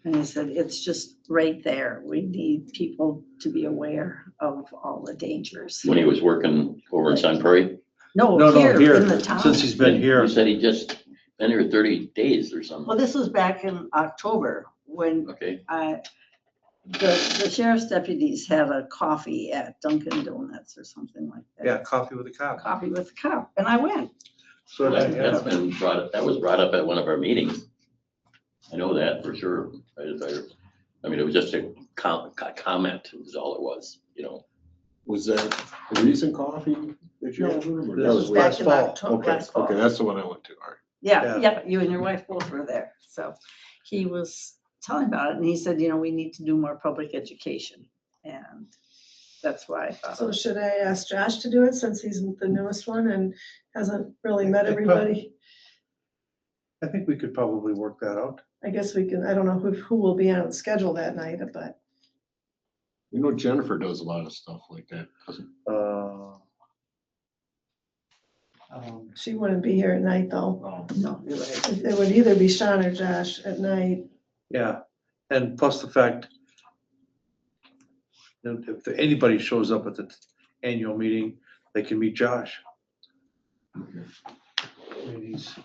[SPEAKER 2] And he said, it's just right there. We need people to be aware of all the dangers.
[SPEAKER 5] When he was working over in Sun Prairie.
[SPEAKER 2] No,
[SPEAKER 4] No,
[SPEAKER 2] here in the town.
[SPEAKER 4] since he's been here.
[SPEAKER 5] You said he just been here 30 days or something.
[SPEAKER 2] Well, this was back in October when
[SPEAKER 5] Okay,
[SPEAKER 2] the sheriff's deputies had a coffee at Dunkin' Donuts or something like that.
[SPEAKER 4] Yeah, coffee with a cop.
[SPEAKER 2] Coffee with the cop, and I went.
[SPEAKER 4] So
[SPEAKER 5] that's been that was brought up at one of our meetings. I know that for sure. I mean, it was just a comment, was all it was, you know.
[SPEAKER 3] Was that a recent coffee that you had? with him, or
[SPEAKER 4] This
[SPEAKER 3] that
[SPEAKER 4] was
[SPEAKER 3] was
[SPEAKER 4] last
[SPEAKER 2] Back in
[SPEAKER 4] fall.
[SPEAKER 2] October,
[SPEAKER 3] Okay,
[SPEAKER 2] last fall.
[SPEAKER 3] okay, that's the one I went to, all right.
[SPEAKER 4] Yeah.
[SPEAKER 2] Yeah, you and your wife both were there. So he was telling about it and he said, we need to do more public education. And that's why I thought.
[SPEAKER 6] So should I ask Josh to do it since he's the newest one and hasn't really met everybody?
[SPEAKER 4] I think we could probably work that out.
[SPEAKER 6] I guess we can, I don't know who will be on the schedule that night, but
[SPEAKER 3] You know, Jennifer does a lot of stuff like that.
[SPEAKER 6] she wouldn't be here at night though.
[SPEAKER 2] No, you're right.
[SPEAKER 6] It would either be Sean or Josh at night.
[SPEAKER 4] Yeah, and plus the fact that if anybody shows up at the annual meeting, they can meet Josh. I mean, he's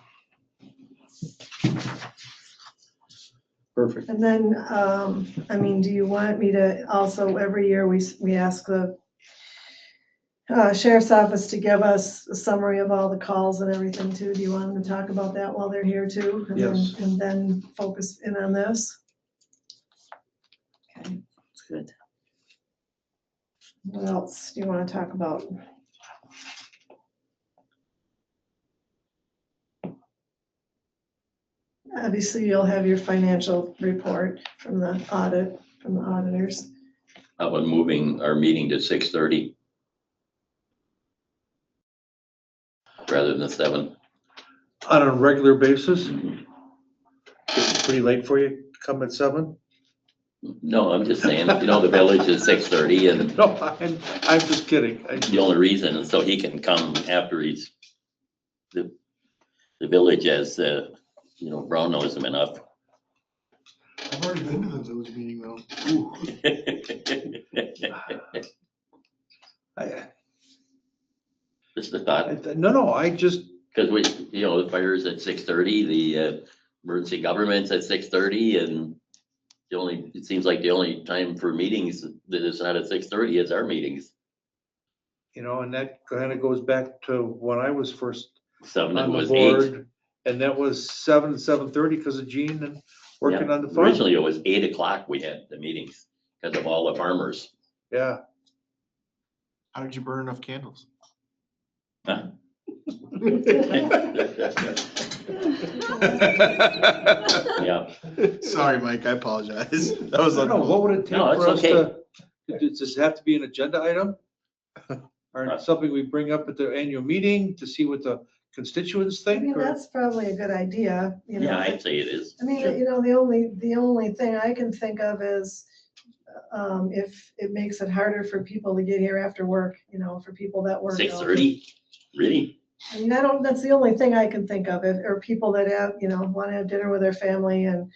[SPEAKER 4] perfect.
[SPEAKER 6] And then, I mean, do you want me to also, every year we ask the sheriff's office to give us a summary of all the calls and everything too? Do you want them to talk about that while they're here too? And then-
[SPEAKER 4] Yes.
[SPEAKER 6] And then focus in on this?
[SPEAKER 2] Okay, that's good.
[SPEAKER 6] What else do you want to talk about? Obviously, you'll have your financial report from the audit, from the auditors.
[SPEAKER 5] How about moving our meeting to 6:30? Rather than 7.
[SPEAKER 4] On a regular basis, it's pretty late for you to come at 7?
[SPEAKER 5] No, I'm just saying, the village is 6:30 and
[SPEAKER 4] No, I'm just kidding.
[SPEAKER 5] the only reason is so he can come after he's, the village as, Brown knows him enough.
[SPEAKER 8] I've already been to the village meeting though. Ooh.
[SPEAKER 5] Just a thought,
[SPEAKER 4] No, I just,
[SPEAKER 5] because the fire's at 6:30, the emergency government's at 6:30, and it seems like the only time for meetings that is not at 6:30 is our meetings.
[SPEAKER 4] and that kind of goes back to when I was first
[SPEAKER 5] 7
[SPEAKER 4] on the
[SPEAKER 5] was 8.
[SPEAKER 4] board. And that was 7:30 because of Gene and working on the farm.
[SPEAKER 5] Originally, it was 8 o'clock we had the meetings because of all the farmers.
[SPEAKER 4] Yeah.
[SPEAKER 8] How did you burn enough candles?
[SPEAKER 5] Huh? Yeah,
[SPEAKER 8] Sorry, Mike, I apologize. That was
[SPEAKER 4] I don't know, what would it take
[SPEAKER 5] No, it's
[SPEAKER 4] for us
[SPEAKER 5] okay.
[SPEAKER 4] does this have to be an agenda item? Or something we bring up at the annual meeting to see what the constituents
[SPEAKER 6] I
[SPEAKER 4] think?
[SPEAKER 6] mean,
[SPEAKER 4] or-
[SPEAKER 6] that's probably a good idea,
[SPEAKER 5] yeah, I'd say it is.
[SPEAKER 6] I mean,
[SPEAKER 5] Sure.
[SPEAKER 6] the only thing I can think of is if it makes it harder for people to get here after work, for people that work.
[SPEAKER 5] 6:30, really?
[SPEAKER 6] I mean, that's the only thing I can think of, or people that have, want to have dinner with their family and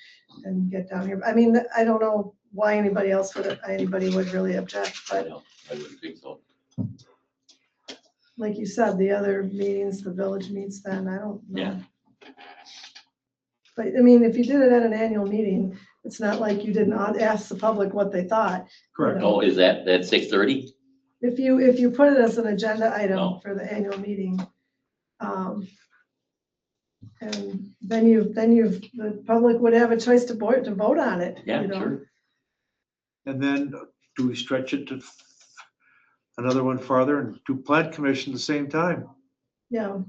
[SPEAKER 6] get down here. I mean, I don't know why anybody would really object,
[SPEAKER 5] I
[SPEAKER 6] but
[SPEAKER 5] wouldn't think so.
[SPEAKER 6] like you said, the other meetings, the village meets then, I don't know.
[SPEAKER 5] Yeah.
[SPEAKER 6] But I mean, if you did it at an annual meeting, it's not like you didn't ask the public what they thought.
[SPEAKER 4] Correct.
[SPEAKER 5] Oh, is that 6:30?
[SPEAKER 6] If you put it as an agenda item
[SPEAKER 5] No.
[SPEAKER 6] for the annual meeting, and then the public would have a choice to vote on it.
[SPEAKER 5] Yeah, sure.
[SPEAKER 4] And then do we stretch it to another one farther and do plant commission at the same time?
[SPEAKER 6] Yeah,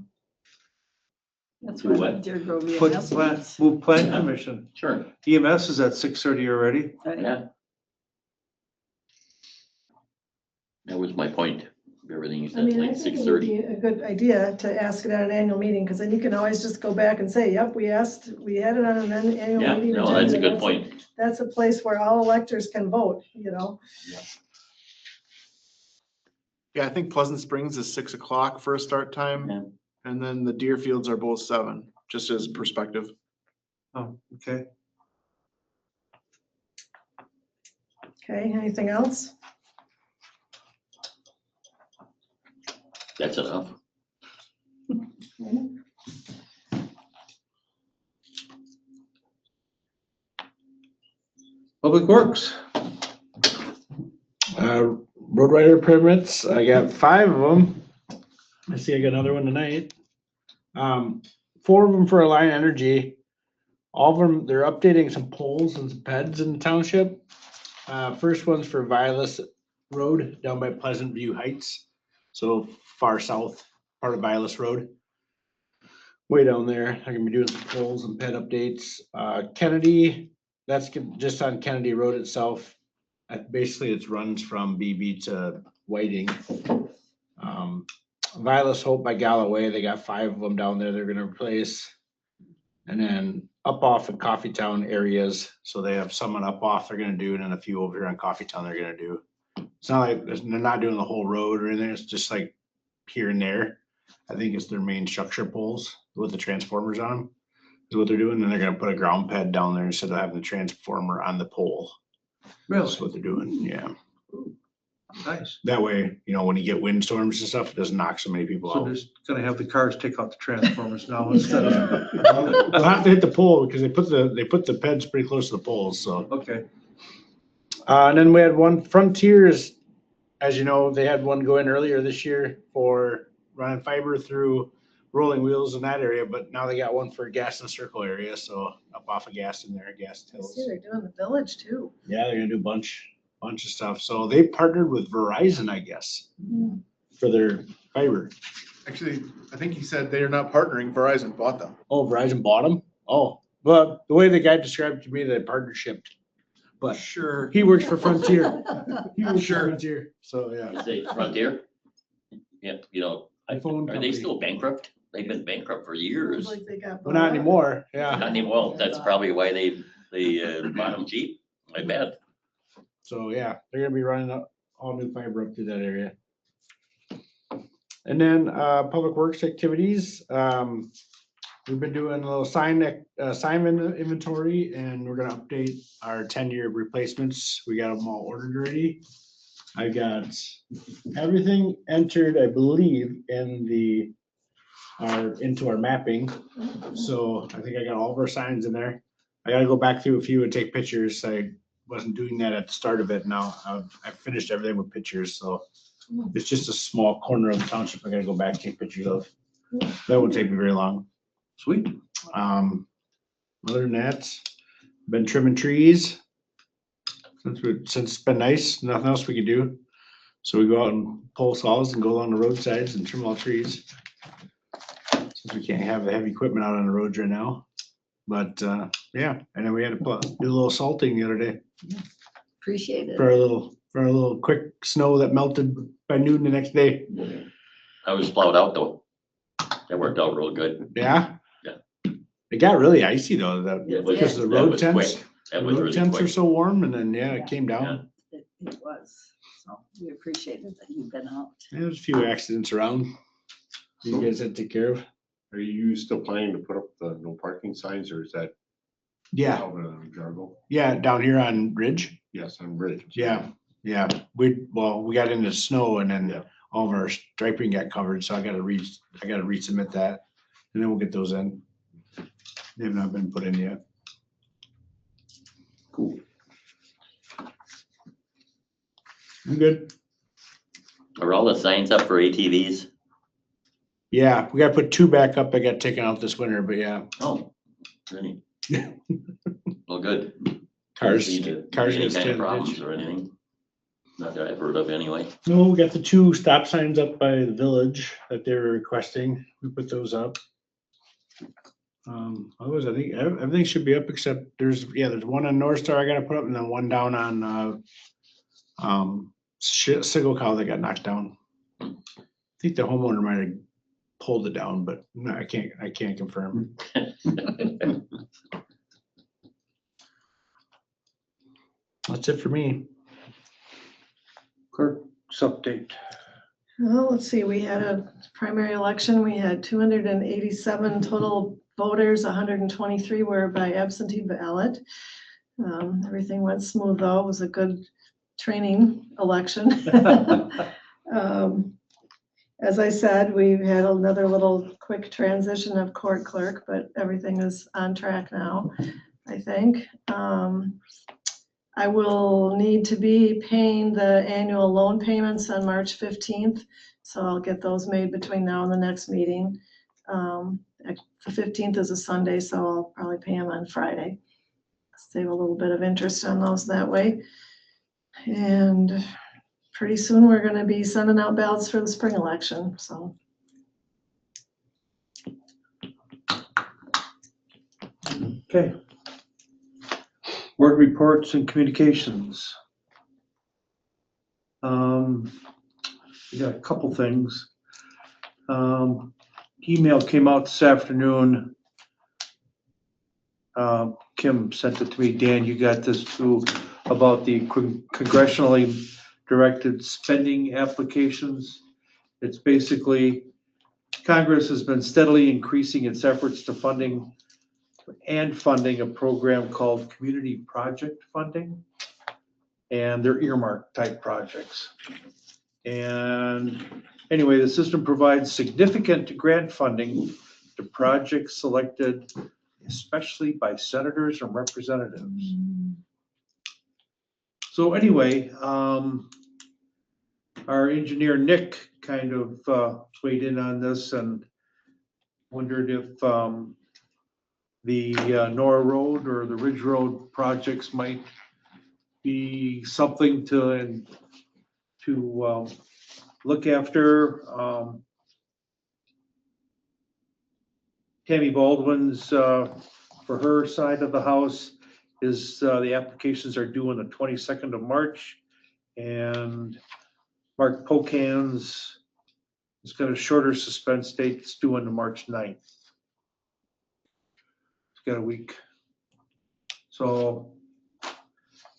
[SPEAKER 2] That's
[SPEAKER 5] Do
[SPEAKER 2] why
[SPEAKER 5] what?
[SPEAKER 2] Deer Grove
[SPEAKER 4] Put
[SPEAKER 2] EMS
[SPEAKER 4] plant,
[SPEAKER 2] meets,
[SPEAKER 4] move plant
[SPEAKER 5] Yeah.
[SPEAKER 4] commission.
[SPEAKER 5] Sure,
[SPEAKER 4] EMS is at 6:30 already.
[SPEAKER 2] right?
[SPEAKER 5] yeah. That was my point. Everything you
[SPEAKER 6] I
[SPEAKER 5] said,
[SPEAKER 6] mean, I
[SPEAKER 5] like
[SPEAKER 6] think it would
[SPEAKER 5] 6:30.
[SPEAKER 6] be a good idea to ask it at an annual meeting, because then you can always just go back and say, yep, we had it on an annual
[SPEAKER 5] Yeah,
[SPEAKER 6] meeting.
[SPEAKER 5] no, that's a
[SPEAKER 6] agenda.
[SPEAKER 5] good point.
[SPEAKER 6] That's a place where all electors can vote,
[SPEAKER 8] Yeah, I think Pleasant Springs is 6 o'clock for a start time.
[SPEAKER 5] Yeah.
[SPEAKER 8] And then the Deerfields are both 7, just as perspective.
[SPEAKER 4] Oh, okay.
[SPEAKER 6] Okay, anything else?
[SPEAKER 5] That's enough.
[SPEAKER 4] Public Works.
[SPEAKER 7] Road rider permits, I got 5 of them. I see I got another one tonight. 4 of them for Alliant Energy. All of them, they're updating some poles and some peds in the township. First one's for Violet Road down by Pleasant View Heights. So far south part of Violet Road. Way down there, they're gonna be doing some poles and ped updates. Kennedy, that's just on Kennedy Road itself. Basically, it runs from BB to Whiting. Violet's Hope by Galloway, they got 5 of them down there they're gonna replace. And then up off in Coffeetown areas, so they have some on up off they're gonna do, and then a few over here on Coffeetown they're gonna do. It's not like, they're not doing the whole road or anything, it's just like here and there. I think it's their main structure poles with the transformers on them, is what they're doing, and they're gonna put a ground pad down there instead of having the transformer on the pole.
[SPEAKER 4] Really?
[SPEAKER 7] That's what they're doing, yeah.
[SPEAKER 4] Nice.
[SPEAKER 7] That way, when you get windstorms and stuff, it doesn't knock so many people
[SPEAKER 4] So
[SPEAKER 7] out.
[SPEAKER 4] they're just gonna have the cars take out the transformers now instead of.
[SPEAKER 7] They'll have to hit the pole because they put the peds pretty close to the poles, so.
[SPEAKER 4] Okay.
[SPEAKER 7] And then we had one Frontiers, as you know, they had one go in earlier this year for running fiber through rolling wheels in that area, but now they got one for Gaston Circle area, so up off of Gaston there, Gaston
[SPEAKER 6] I
[SPEAKER 7] Hills.
[SPEAKER 6] see they're doing the village too.
[SPEAKER 7] Yeah, they're gonna do a bunch of stuff. So they partnered with Verizon, I guess, for their fiber.
[SPEAKER 8] Actually, I think he said they are not partnering. Verizon bought them.
[SPEAKER 7] Oh, Verizon bought them? Oh, but the way the guy described it to me, they partnership. But
[SPEAKER 8] Sure.
[SPEAKER 7] he works for Frontier. He works for
[SPEAKER 8] Sure.
[SPEAKER 7] Frontier, so yeah.
[SPEAKER 5] You say Frontier? Yep,
[SPEAKER 7] Phone
[SPEAKER 5] are they
[SPEAKER 7] company.
[SPEAKER 5] still bankrupt? They've been bankrupt for years.
[SPEAKER 6] Like they got.
[SPEAKER 7] Well, not anymore, yeah.
[SPEAKER 5] Not anymore. That's probably why they bought them cheap. I bet.
[SPEAKER 7] So yeah, they're gonna be running all new fiber up through that area. And then public works activities. We've been doing a little assignment inventory, and we're gonna update our 10-year replacements. We got them all ordered already. I got everything entered, I believe, into our mapping. So I think I got all of our signs in there. I gotta go back through a few and take pictures. I wasn't doing that at the start of it. Now I finished everything with pictures, so it's just a small corner of the township I gotta go back and take pictures of. That won't take me very long.
[SPEAKER 4] Sweet.
[SPEAKER 7] Other than that, been trimming trees. Since it's been nice, nothing else we could do. So we go out and pull saws and go along the roadsides and trim all trees. Since we can't have the heavy equipment out on the roads right now. But yeah, and then we had to do a little salting the other day
[SPEAKER 2] Appreciate it.
[SPEAKER 7] for a little quick snow that melted by noon the next day.
[SPEAKER 5] I was plowed out though. That worked out real good.
[SPEAKER 7] Yeah.
[SPEAKER 5] Yeah.
[SPEAKER 7] It got really icy though,
[SPEAKER 5] It was-
[SPEAKER 7] because the
[SPEAKER 5] that
[SPEAKER 7] road
[SPEAKER 5] was
[SPEAKER 7] temps.
[SPEAKER 5] quick. That
[SPEAKER 7] The
[SPEAKER 5] was
[SPEAKER 7] road
[SPEAKER 5] really
[SPEAKER 7] temps are
[SPEAKER 5] quick.
[SPEAKER 7] so warm, and then it came down.
[SPEAKER 2] It was. So we appreciated that you've been out.
[SPEAKER 7] There's a few accidents around. You guys had to take care of.
[SPEAKER 3] Are you still planning to put up the no parking signs, or is that
[SPEAKER 7] Yeah,
[SPEAKER 3] out of Jargo?
[SPEAKER 7] yeah, down here on Ridge.
[SPEAKER 3] Yes, on Bridge.
[SPEAKER 7] Yeah, yeah. We got into snow, and then
[SPEAKER 3] Yeah.
[SPEAKER 7] all of our striping got covered, so I gotta resubmit that, and then we'll get those in. They have not been put in yet.
[SPEAKER 3] Cool.
[SPEAKER 7] I'm good.
[SPEAKER 5] Are all the signs up for ATVs?
[SPEAKER 7] Yeah, we gotta put 2 back up. I got taken out this winter, but yeah,
[SPEAKER 5] Oh, really? Well, good.
[SPEAKER 7] cars
[SPEAKER 5] Any
[SPEAKER 7] gonna
[SPEAKER 5] kind
[SPEAKER 7] stay
[SPEAKER 5] of
[SPEAKER 7] in the
[SPEAKER 5] problems
[SPEAKER 7] ditch.
[SPEAKER 5] or anything? Not that I've heard of anyway.
[SPEAKER 7] No, we got the 2 stop signs up by the village that they were requesting. We put those up. Otherwise, I think everything should be up except there's one on North Star I gotta put up, and then one down on Sickle Cow that got knocked down. I think the homeowner might have pulled it down, but no, I can't confirm. That's it for me.
[SPEAKER 4] Clerk's update.
[SPEAKER 6] Well, let's see, we had a primary election, we had 287 total voters, 123 were by absentee ballot. Everything went smooth though, it was a good training election. As I said, we've had another little quick transition of court clerk, but everything is on track now, I think. I will need to be paying the annual loan payments on March 15th, so I'll get those made between now and the next meeting. The 15th is a Sunday, so I'll probably pay them on Friday. Save a little bit of interest on those that way. And pretty soon we're gonna be sending out ballots for the spring election, so.
[SPEAKER 4] Okay. Board reports and communications. We got a couple things. Email came out this afternoon. Kim sent it to me. Dan, you got this too, about the congressionally directed spending applications. It's basically, Congress has been steadily increasing its efforts to funding a program called Community Project Funding. And they're earmarked type projects. And anyway, the system provides significant grant funding to projects selected especially by senators and representatives. So anyway, our engineer Nick kind of weighed in on this and wondered if the Nora Road or the Ridge Road projects might be something to look after. Tammy Baldwin's, for her side of the house, is the applications are due on the 22nd of March. And Mark Pocan's has got a shorter suspense date. It's due on the March 9th. It's got a week. So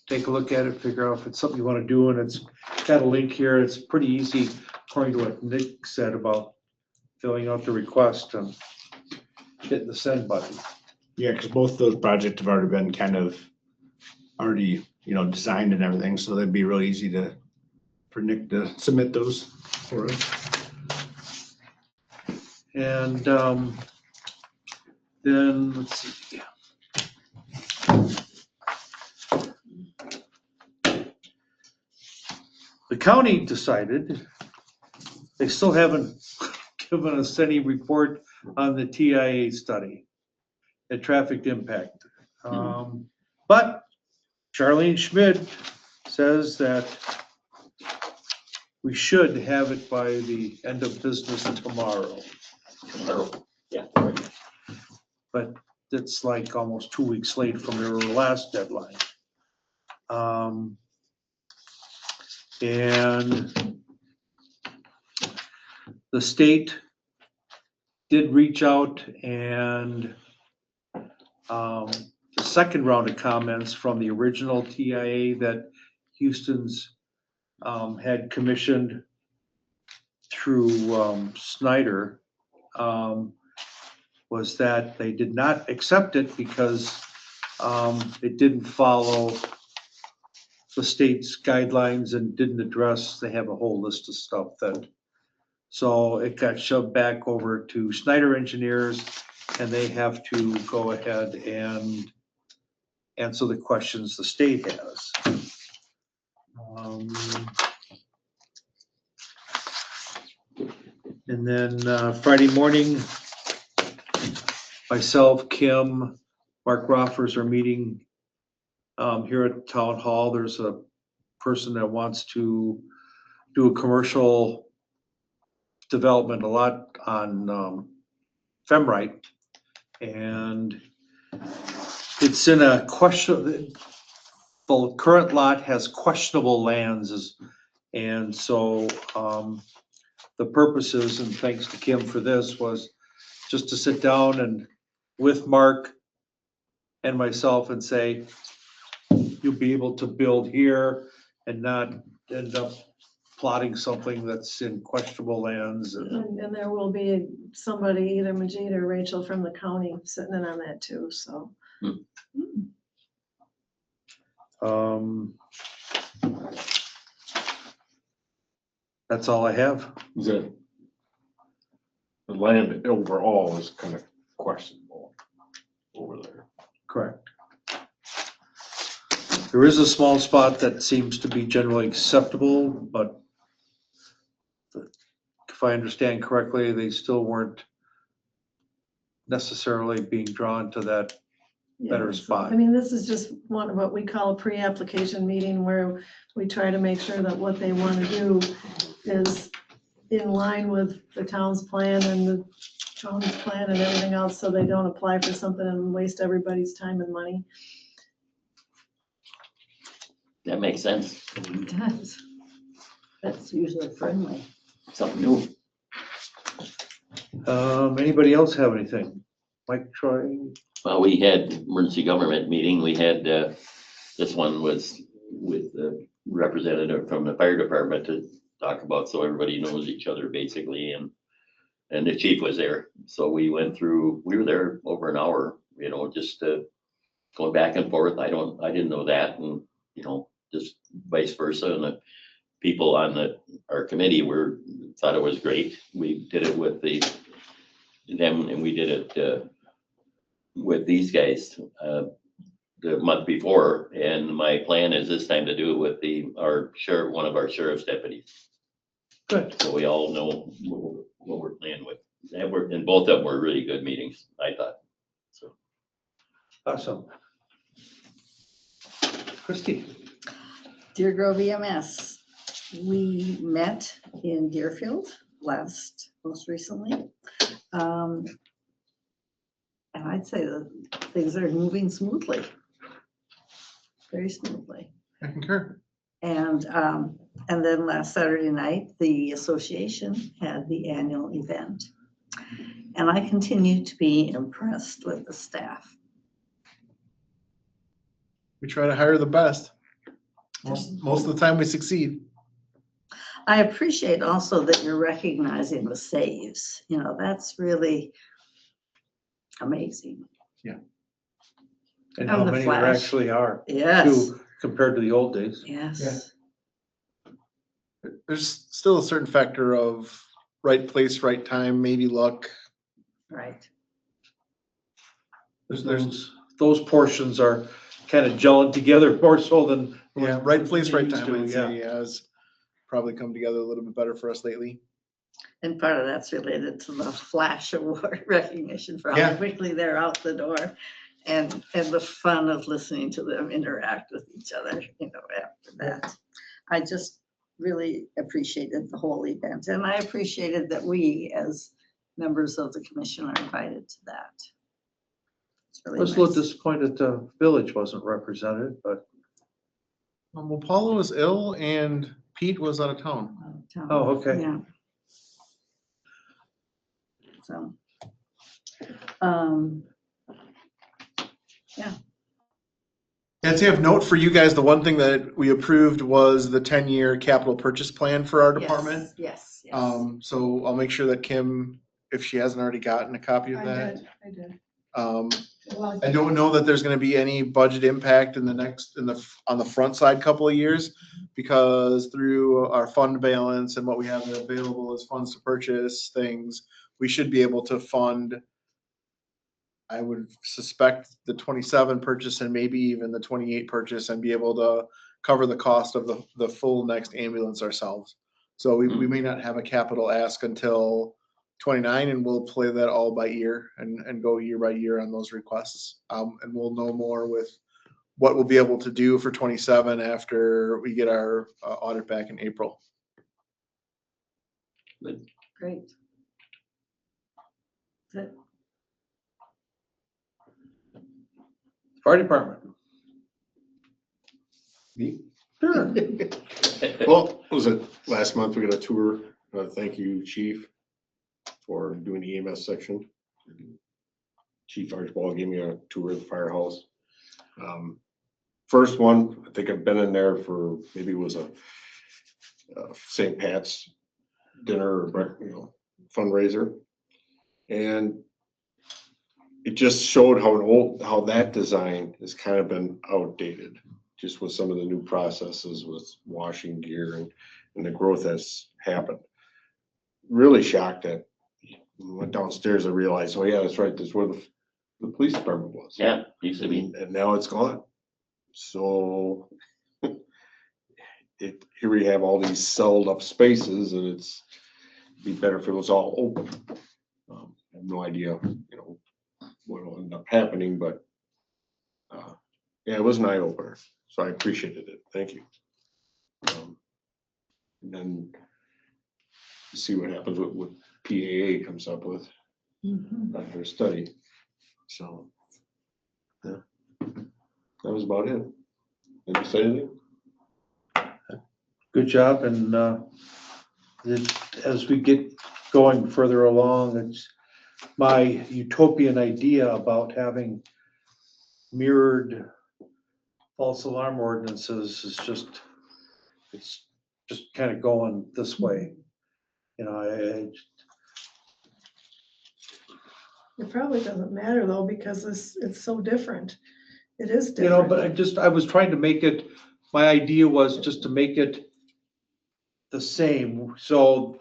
[SPEAKER 4] take a look at it, figure out if it's something you want to do. And it's got a link here. It's pretty easy, according to what Nick said about filling out the request and hitting the send button.
[SPEAKER 7] Yeah, because both those projects have already been kind of designed and everything, so they'd be real easy for Nick to submit those for us.
[SPEAKER 4] And then let's see. The county decided, they still haven't given us any report on the TIA study, the traffic impact. But Charlene Schmidt says that we should have it by the end of business tomorrow.
[SPEAKER 5] Yeah.
[SPEAKER 4] But it's like almost 2 weeks late from their last deadline. And the state did reach out, and the second round of comments from the original TIA that Houston's had commissioned through Snyder was that they did not accept it because it didn't follow the state's guidelines and didn't address, they have a whole list of stuff that, so it got shoved back over to Snyder Engineers, and they have to go ahead and answer the questions the state has. And then Friday morning, myself, Kim, Mark Roffers are meeting here at Town Hall. There's a person that wants to do a commercial development a lot on Femrite, and it's in a question. The current lot has questionable lands, and so the purposes, and thanks to Kim for this, was just to sit down and with Mark and myself and say, you'll be able to build here and not end up plotting something that's in questionable lands and
[SPEAKER 6] And there will be somebody, either Majid or Rachel from the county sitting in on that too, so.
[SPEAKER 4] um, that's all I have.
[SPEAKER 3] The land overall is kind of questionable over there.
[SPEAKER 4] Correct. There is a small spot that seems to be generally acceptable, but if I understand correctly, they still weren't necessarily being drawn to that better
[SPEAKER 6] Yeah, so,
[SPEAKER 4] spot.
[SPEAKER 6] I mean, this is just one of what we call a pre-application meeting where we try to make sure that what they want to do is in line with the town's plan and the town's plan and everything else, so they don't apply for something and waste everybody's time and money.
[SPEAKER 5] That makes sense.
[SPEAKER 2] It does. That's usually friendly.
[SPEAKER 5] Something new.
[SPEAKER 4] Anybody else have anything? Mike, Troy?
[SPEAKER 5] Well, we had emergency government meeting. We had, this one was with the representative from the fire department to talk about, so everybody knows each other basically, and the chief was there. So we went through, we were there over an hour, you know, just going back and forth. I didn't know that, and, you know, just vice versa. And the people on our committee thought it was great. We did it with them, and we did it with these guys the month before, and my plan is this time to do it with one of our sheriff's deputies.
[SPEAKER 4] Good.
[SPEAKER 5] So we all know what we're playing with. And both of them were really good meetings, I thought. So
[SPEAKER 4] Awesome. Christie?
[SPEAKER 2] Deer Grove EMS, we met in Deerfield most recently. And I'd say that things are moving smoothly. Very smoothly.
[SPEAKER 8] I concur.
[SPEAKER 2] And then last Saturday night, the association had the annual event. And I continue to be impressed with the staff.
[SPEAKER 8] We try to hire the best. Most of the time we succeed.
[SPEAKER 2] I appreciate also that you're recognizing the saves. You know, that's really amazing.
[SPEAKER 4] And
[SPEAKER 2] And
[SPEAKER 4] how
[SPEAKER 2] the
[SPEAKER 4] many there
[SPEAKER 2] flash.
[SPEAKER 4] actually are,
[SPEAKER 2] Yes,
[SPEAKER 4] too, compared to the old days.
[SPEAKER 2] yes.
[SPEAKER 8] There's still a certain factor of right place, right time, maybe luck.
[SPEAKER 2] Right.
[SPEAKER 4] Those portions are kind of gelling together more so than.
[SPEAKER 8] Yeah, right place, right
[SPEAKER 4] used
[SPEAKER 8] time,
[SPEAKER 4] to,
[SPEAKER 8] I'd say, has probably come together a little bit better for us lately.
[SPEAKER 2] And part of that's related to the Flash Award recognition for how
[SPEAKER 8] Yeah.
[SPEAKER 2] quickly they're out the door. And the fun of listening to them interact with each other, you know, after that. I just really appreciated the whole event, and I appreciated that we, as members of the commission, are invited to that. It's
[SPEAKER 4] I
[SPEAKER 2] really
[SPEAKER 4] was a little
[SPEAKER 2] nice.
[SPEAKER 4] disappointed the village wasn't represented, but,
[SPEAKER 8] Well, Paula was ill and Pete was out of town.
[SPEAKER 4] oh, okay.
[SPEAKER 2] Yeah. So.
[SPEAKER 8] I'd say of note for you guys, the one thing that we approved was the 10-year capital purchase plan for our department.
[SPEAKER 2] Yes, yes.
[SPEAKER 8] So I'll make sure that Kim, if she hasn't already gotten a copy of
[SPEAKER 6] I
[SPEAKER 8] that.
[SPEAKER 6] did.
[SPEAKER 8] I don't know that there's gonna be any budget impact on the front side couple of years, because through our fund balance and what we have available as funds to purchase things, we should be able to fund, I would suspect, the 27 purchase and maybe even the 28 purchase, and be able to cover the cost of the full next ambulance ourselves. So we may not have a capital ask until 29, and we'll play that all by ear and go year by year on those requests. And we'll know more with what we'll be able to do for 27 after we get our audit back in April.
[SPEAKER 2] Great. That's it.
[SPEAKER 4] Fire department.
[SPEAKER 3] Me?
[SPEAKER 4] Sure.
[SPEAKER 3] Well, was it last month we got a tour? Thank you, Chief, for doing the EMS section. Chief Archibald gave me a tour of the firehouse. First one, I think I've been in there for, maybe it was a St. Pat's dinner or fundraiser. And it just showed how that design has kind of been outdated, just with some of the new processes with washing gear and the growth that's happened. Really shocked that when I went downstairs, I realized, oh yeah, that's right, that's where the police department was.
[SPEAKER 5] Yeah, used to be.
[SPEAKER 3] And now it's gone. So here we have all these celled up spaces, and it'd be better if it was all open. I have no idea, what will end up happening, but yeah, it was an eye opener. So I appreciated it. Thank you. And then see what happens with what PAA comes up with after a study. So yeah, that was about it. Did you say anything?
[SPEAKER 4] Good job, and as we get going further along, it's my utopian idea about having mirrored false alarm ordinances is it's just kind of going this way.
[SPEAKER 6] It probably doesn't matter though, because it's so different. It is different.
[SPEAKER 4] But I was trying to make it, my idea was just to make it the same. So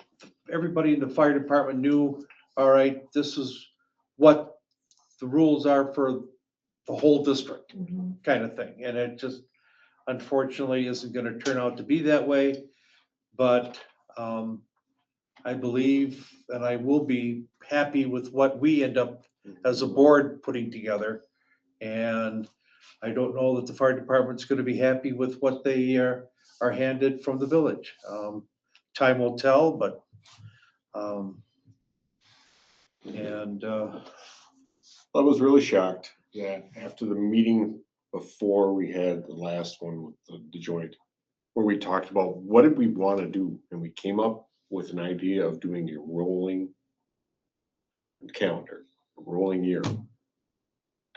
[SPEAKER 4] everybody in the fire department knew, all right, this is what the rules are for the whole district kind of thing. And it just unfortunately isn't going to turn out to be that way. But I believe, and I will be happy with what we end up as a board putting together. And I don't know that the fire department's going to be happy with what they are handed from the village. Time will tell, but
[SPEAKER 3] I was really shocked that after the meeting before we had the last one with the joint, where we talked about what did we want to do, and we came up with an idea of doing a rolling calendar, a rolling year.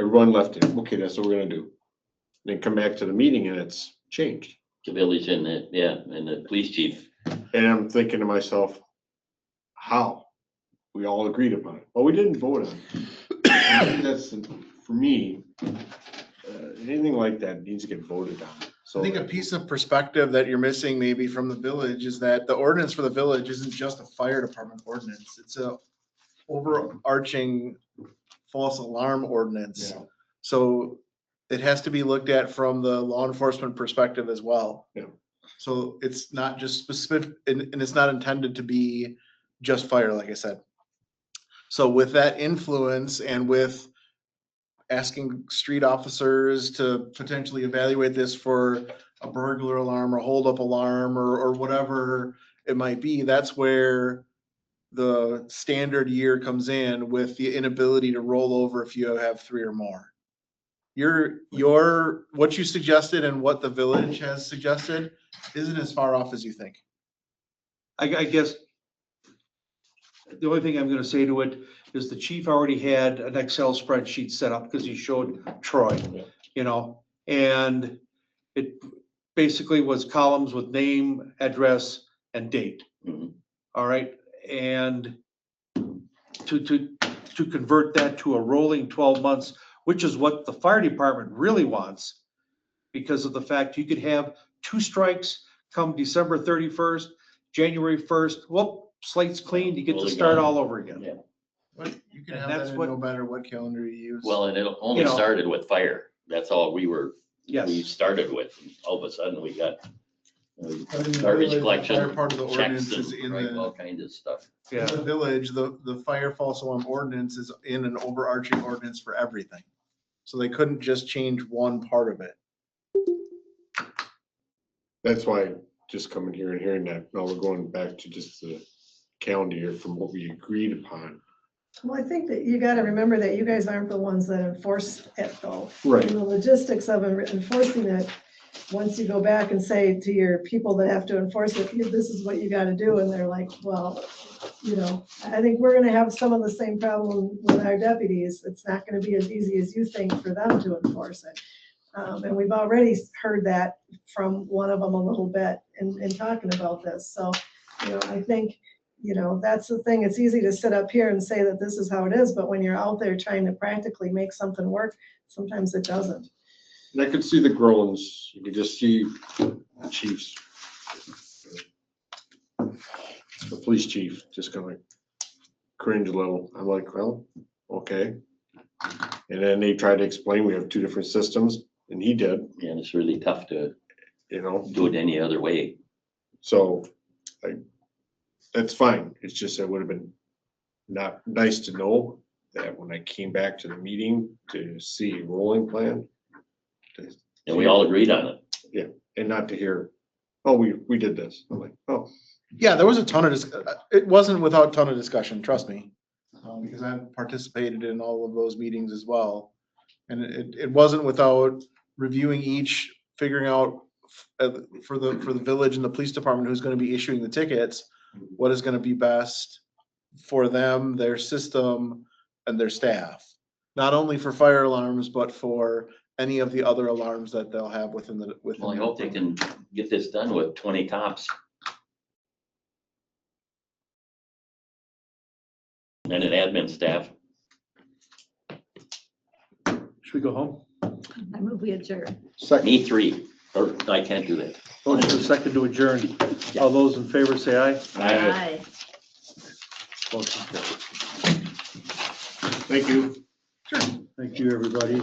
[SPEAKER 3] Everyone left it. Okay, that's what we're gonna do. Then come back to the meeting and it's changed.
[SPEAKER 5] The village and the police chief.
[SPEAKER 3] And I'm thinking to myself, how? We all agreed upon it. Well, we didn't vote on it. I think that's, for me, anything like that needs to get voted on. So
[SPEAKER 8] I think a piece of perspective that you're missing maybe from the village is that the ordinance for the village isn't just a fire department ordinance. It's a overarching false alarm ordinance.
[SPEAKER 3] Yeah.
[SPEAKER 8] So it has to be looked at from the law enforcement perspective as well.
[SPEAKER 3] Yeah.
[SPEAKER 8] So it's not just specific, and it's not intended to be just fire, like I said. So with that influence and with asking street officers to potentially evaluate this for a burglar alarm or hold up alarm or whatever it might be, that's where the standard year comes in with the inability to roll over if you have 3 or more. What you suggested and what the village has suggested isn't as far off as you think.
[SPEAKER 4] I guess the only thing I'm going to say to it is the chief already had an Excel spreadsheet set up because he showed Troy, and it basically was columns with name, address, and date. All right. And to convert that to a rolling 12 months, which is what the fire department really wants, because of the fact you could have 2 strikes come December 31st, January 1st, whoop, slate's clean, you get to start all over again.
[SPEAKER 5] Yeah.
[SPEAKER 8] But you can
[SPEAKER 4] And
[SPEAKER 8] have
[SPEAKER 4] that's
[SPEAKER 8] that in
[SPEAKER 4] what-
[SPEAKER 8] no matter what calendar you use.
[SPEAKER 5] Well, and it only started with fire. That's all we
[SPEAKER 4] Yes.
[SPEAKER 5] started with. All of a sudden we got
[SPEAKER 8] But in the
[SPEAKER 5] garbage
[SPEAKER 8] village,
[SPEAKER 5] collection,
[SPEAKER 8] fire part of the
[SPEAKER 5] checks
[SPEAKER 8] ordinance is
[SPEAKER 5] and
[SPEAKER 8] in
[SPEAKER 5] right,
[SPEAKER 8] the.
[SPEAKER 5] all kinds of stuff.
[SPEAKER 8] In
[SPEAKER 4] Yeah.
[SPEAKER 8] the village, the fire false alarm ordinance is in an overarching ordinance for everything. So they couldn't just change one part of it.
[SPEAKER 3] that's why just coming here and hearing that, now we're going back to just the calendar year from what we agreed upon.
[SPEAKER 6] Well, I think that you gotta remember that you guys aren't the ones that enforce it though.
[SPEAKER 3] Right.
[SPEAKER 6] And the logistics of enforcing it, once you go back and say to your people that have to enforce it, this is what you gotta do, and they're like, well, I think we're gonna have some of the same problem with our deputies. It's not gonna be as easy as you think for them to enforce it. And we've already heard that from one of them a little bit in talking about this. So, I think, that's the thing. It's easy to sit up here and say that this is how it is, but when you're out there trying to practically make something work, sometimes it doesn't.
[SPEAKER 3] And I could see the groans. You could just see the chiefs. The police chief just kind of like cringe a little. I'm like, well, okay. And then they tried to explain we have two different systems, and he did,
[SPEAKER 5] And it's really tough to
[SPEAKER 3] do
[SPEAKER 5] it any other way.
[SPEAKER 3] So that's fine. It's just, it would have been not nice to know that when I came back to the meeting to see a rolling plan.
[SPEAKER 5] And we all agreed on it.
[SPEAKER 3] And not to hear, oh, we did this. I'm like, oh,
[SPEAKER 8] Yeah, there was a ton of, it wasn't without a ton of discussion, trust me. Because I participated in all of those meetings as well. And it wasn't without reviewing each, figuring out for the village and the police department who's gonna be issuing the tickets, what is gonna be best for them, their system, and their staff. Not only for fire alarms, but for any of the other alarms that they'll have within the.
[SPEAKER 5] Well, I hope they can get this done with 20 cops. And an admin staff.
[SPEAKER 4] Should we go home?
[SPEAKER 2] I move we adjourn.
[SPEAKER 3] second.
[SPEAKER 5] Me 3, or I can't do that.
[SPEAKER 4] Motion is second to adjourn. All those in favor say aye.
[SPEAKER 2] Aye.
[SPEAKER 4] Motion carries.
[SPEAKER 3] Thank you.
[SPEAKER 4] Thank you, everybody.